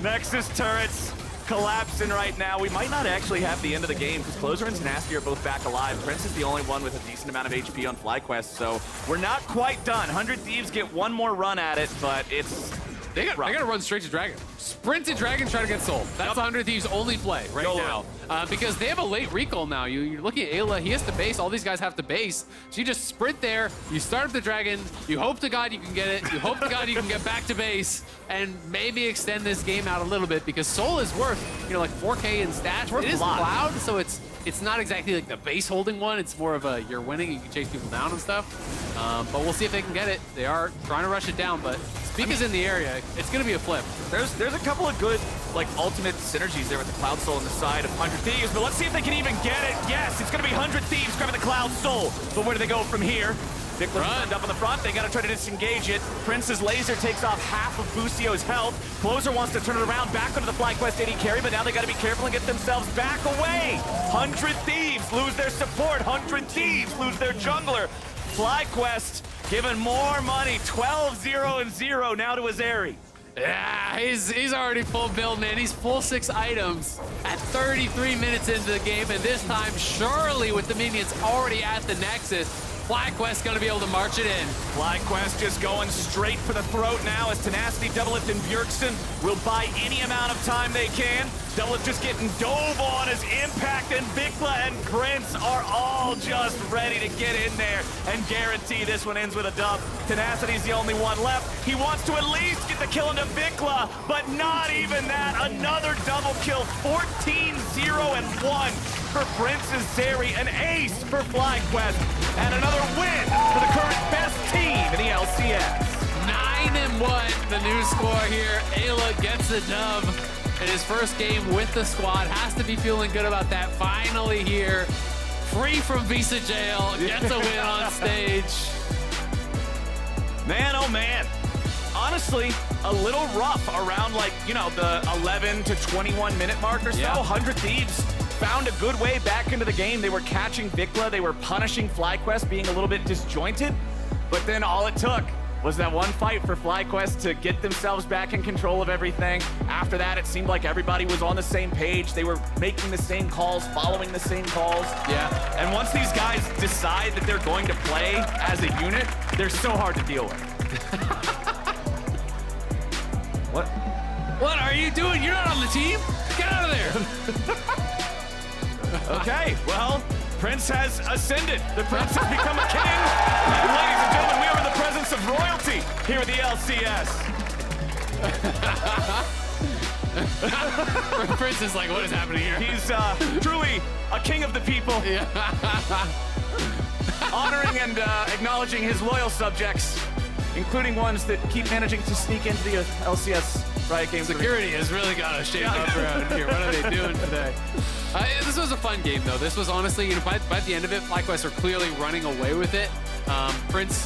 Nexus turrets collapsing right now. We might not actually have the end of the game because Closer and Tenacity are both back alive. Prince is the only one with a decent amount of HP on FlyQuest, so we're not quite done. 100 Thieves get one more run at it, but it's... They got to run straight to Dragon. Sprint to Dragon, try to get sold. That's 100 Thieves' only play right now. Because they have a late recall now. You're looking at Eyla, he has to base. All these guys have to base. So you just sprint there, you start up the Dragon, you hope to God you can get it, you hope to God you can get back to base, and maybe extend this game out a little bit because Soul is worth, like 4K in stats. It is Cloud, so it's not exactly like the base holding one. It's more of a you're winning, you can chase people down and stuff. But we'll see if they can get it. They are trying to rush it down, but Spica's in the area. It's going to be a flip. There's a couple of good, ultimate synergies there with the Cloud Soul on the side of 100 Thieves, but let's see if they can even get it. Yes, it's going to be 100 Thieves grabbing the Cloud Soul. But where do they go from here? VicLa turned up on the front. They got to try to disengage it. Prince's laser takes off half of Busio's health. Closer wants to turn it around back onto the FlyQuest AD carry, but now they got to be careful and get themselves back away. 100 Thieves lose their support. 100 Thieves lose their jungler. FlyQuest given more money, 12-0-0 now to Zeri. Yeah, he's already full build, man. He's full 6 items at 33 minutes into the game, and this time, surely with the minions already at the Nexus, FlyQuest gonna be able to march it in. FlyQuest just going straight for the throat now as Tenacity, Doublelift, and Bjergsen will buy any amount of time they can. Doublelift just getting dove on as Impact and VicLa and Prince are all just ready to get in there and guarantee this one ends with a dub. Tenacity's the only one left. He wants to at least get the kill into VicLa, but not even that. Another double kill, 14-0-1 for Prince's Zeri, an ace for FlyQuest, and another win for the current best team in the LCS. 9-1, the new score here. Eyla gets the dub in his first game with the squad. Has to be feeling good about that. Finally here, free from Visa jail, gets a win on stage. Man, oh man. Honestly, a little rough around the 11 to 21 minute mark or so. Yeah. 100 Thieves found a good way back into the game. They were catching VicLa, they were punishing FlyQuest, being a little bit disjointed, but then all it took was that one fight for FlyQuest to get themselves back in control of everything. After that, it seemed like everybody was on the same page. They were making the same calls, following the same calls. Yeah. And once these guys decide that they're going to play as a unit, they're so hard to deal with. What? What are you doing? You're not on the team? Get out of there. Okay, well, Prince has ascended. The Prince has become a king. And ladies and gentlemen, we are in the presence of royalty here at the LCS. Prince is like, what is happening here? He's truly a king of the people. Yeah. Honoring and acknowledging his loyal subjects, including ones that keep managing to sneak into the LCS Riot Games. Security has really got to shape up around here. What are they doing today? This was a fun game, though. This was honestly, by the end of it, FlyQuest are clearly running away with it. Prince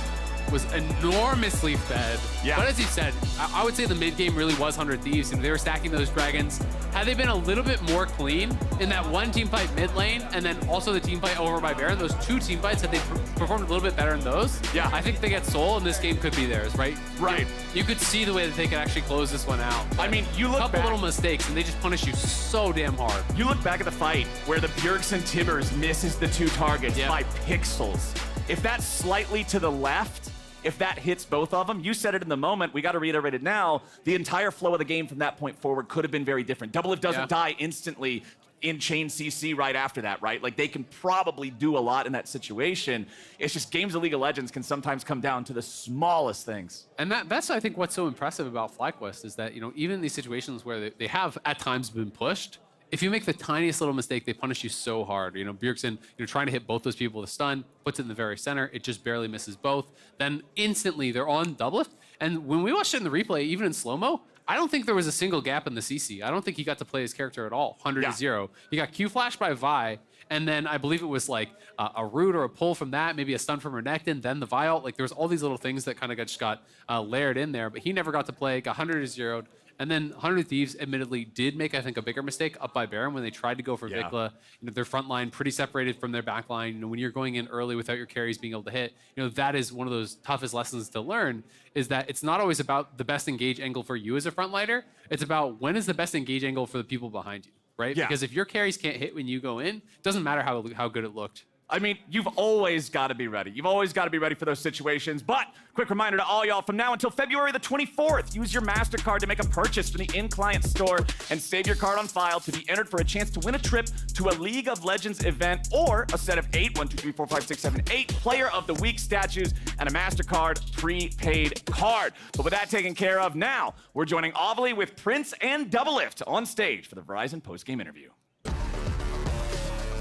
was enormously fed. Yeah. But as you said, I would say the mid game really was 100 Thieves, and they were stacking those dragons. Had they been a little bit more clean in that one team fight mid lane, and then also the team fight over by Baron, those 2 team fights, had they performed a little bit better in those, yeah, I think they get Soul, and this game could be theirs, right? Right. You could see the way that they could actually close this one out. I mean, you look a couple back, little mistakes, and they just punish you so damn hard. You look back at the fight where the Bjergsen Tibbers misses the 2 targets by pixels. If that's slightly to the left, if that hits both of them, you said it in the moment, we got to reiterate it now, the entire flow of the game from that point forward could have been very different. Doublelift doesn't die instantly in chain CC right after that, right? Like, they can probably do a lot in that situation. It's just games of League of Legends can sometimes come down to the smallest things. And that's, I think, what's so impressive about FlyQuest is that, even in these situations where they have at times been pushed, if you make the tiniest little mistake, they punish you so hard. Bjergsen, trying to hit both those people with a stun, puts it in the very center, it just barely misses both. Then instantly they're on Doublelift. And when we watched it in the replay, even in slow-mo, I don't think there was a single gap in the CC. I don't think he got to play his character at all, 100-0. He got Q-flashed by Vi, and then I believe it was like a root or a pull from that, maybe a stun from Renekton, then the Vi ult. Like, there was all these little things that kind of just got layered in there, but he never got to play, got 100-0'd. And then 100 Thieves admittedly did make, I think, a bigger mistake up by Baron when they tried to go for VicLa. Their front line pretty separated from their back line. When you're going in early without your carries being able to hit, that is one of those toughest lessons to learn, is that it's not always about the best engage angle for you as a frontliner. It's about when is the best engage angle for the people behind you, right? Yeah. Because if your carries can't hit when you go in, it doesn't matter how good it looked. I mean, you've always got to be ready. You've always got to be ready for those situations. But quick reminder to all y'all, from now until February the 24th, use your MasterCard to make a purchase from the in-client store and save your card on file to be entered for a chance to win a trip to a League of Legends event or a set of 8, 1, 2, 3, 4, 5, 6, 7, 8 Player of the Week statues and a MasterCard prepaid card. But with that taken care of, now we're joining Ovilee with Prince and Doublelift on stage for the Verizon post-game interview.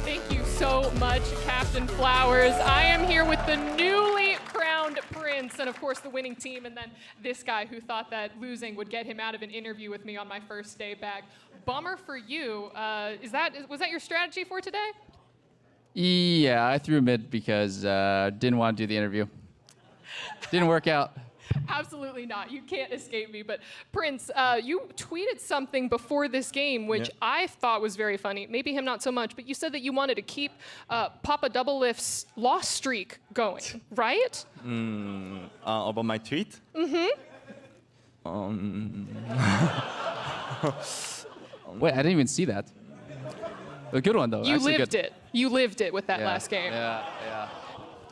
Thank you so much, CaptainFlowers. I am here with the newly crowned Prince and, of course, the winning team, and then this guy who thought that losing would get him out of an interview with me on my first day back. Bummer for you. Was that your strategy for today? Yeah, I threw mid because didn't want to do the interview. Didn't work out. Absolutely not. You can't escape me. But Prince, you tweeted something before this game, which I thought was very funny. Maybe him not so much, but you said that you wanted to keep Papa Doublelift's loss streak going, right? About my tweet? Mm-hmm. Wait, I didn't even see that. A good one, though. You Actually lived good. it. You lived it with that last game. Yeah, yeah.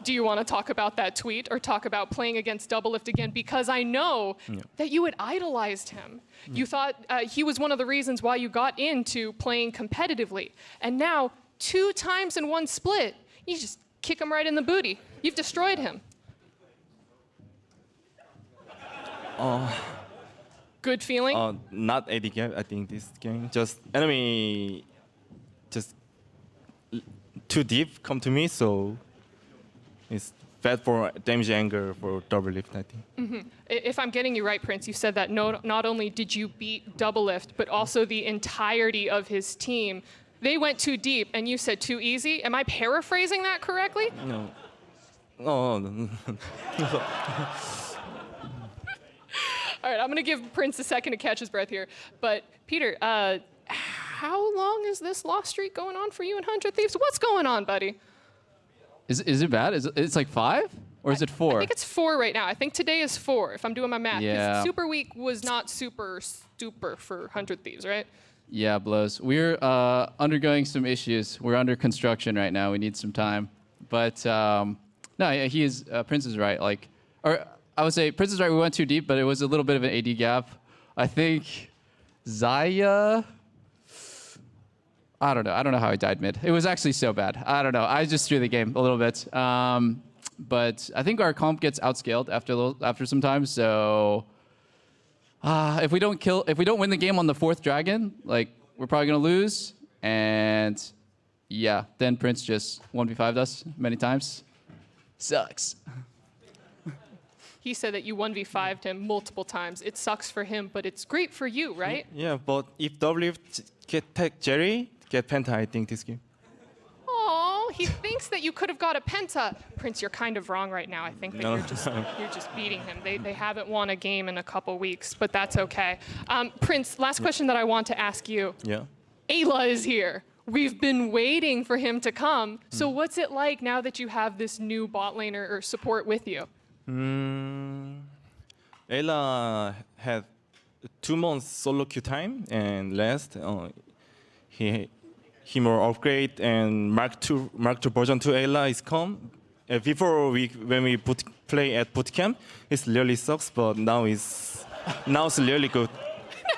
Do you want to talk about that tweet or talk about playing against Doublelift again? Because I know that you had idolized him. You thought he was one of the reasons why you got into playing competitively. And now, 2 times in one split, you just kick him right in the booty. You've destroyed him. Good feeling? Not AD game, I think this game. Just enemy just too deep come to me, so it's bad for damage angle for Doublelift, I think. Mm-hmm. If I'm getting you right, Prince, you said that not only did you beat Doublelift, but also the entirety of his team. They went too deep, and you said too easy. Am I paraphrasing that correctly? No. Oh. All right, I'm going to give Prince a second to catch his breath here. But, Peter, how long is this loss streak going on for you in 100 Thieves? What's going on, buddy? Is it bad? It's like 5? Or is it 4? I think it's 4 right now. I think today is 4, if I'm doing my math. 'Cause Yeah. Super Week was not super for 100 Thieves, right? Yeah, blows. We're undergoing some issues. We're under construction right now. We need some time. But no, he is. Prince is right. Like, or I would say Prince is right. We went too deep, but it was a little bit of an AD gap. I think Xayah. I don't know. I don't know how I died mid. It was actually so bad. I don't know. I just threw the game a little bit. But I think our comp gets outscaled after some time. So if we don't win the game on the 4th dragon, like we're probably gonna lose. And yeah, then Prince just 1v5'd us many times. Sucks. He said that you 1v5'd him multiple times. It sucks for him, but it's great for you, right? Yeah, but if Doublelift get tech Zeri, get Penta, I think this game. Oh, he thinks that you could have got a Penta. Prince, you're kind of wrong right now. I think that you're just beating him. They haven't won a game in a couple weeks, but that's okay. Prince, last question that I want to ask you. Yeah. Eyla is here. We've been waiting for him to come. So what's it like now that you have this new bot laner or support with you? Eyla had 2 months solo queue time, and last he more upgrade and Mark II version 2 Eyla is come. Before when we play at bootcamp, it really sucks, but now it's really good.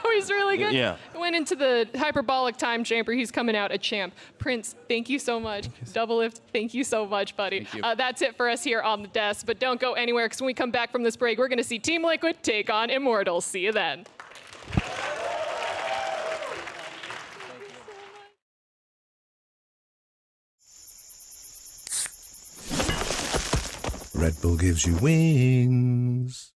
Now he's really good. Yeah. Went into the hyperbolic time chamber. He's coming out a champ. Prince, thank you so much. Doublelift, thank you so much, buddy. Thank you. That's it for us here on the desk. But don't go anywhere, because when we come back from this break, we're going to see Team Liquid take on Immortals. See you then. Red Bull gives you wings.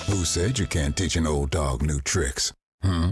Who said you can't teach an old dog new tricks? Hmm?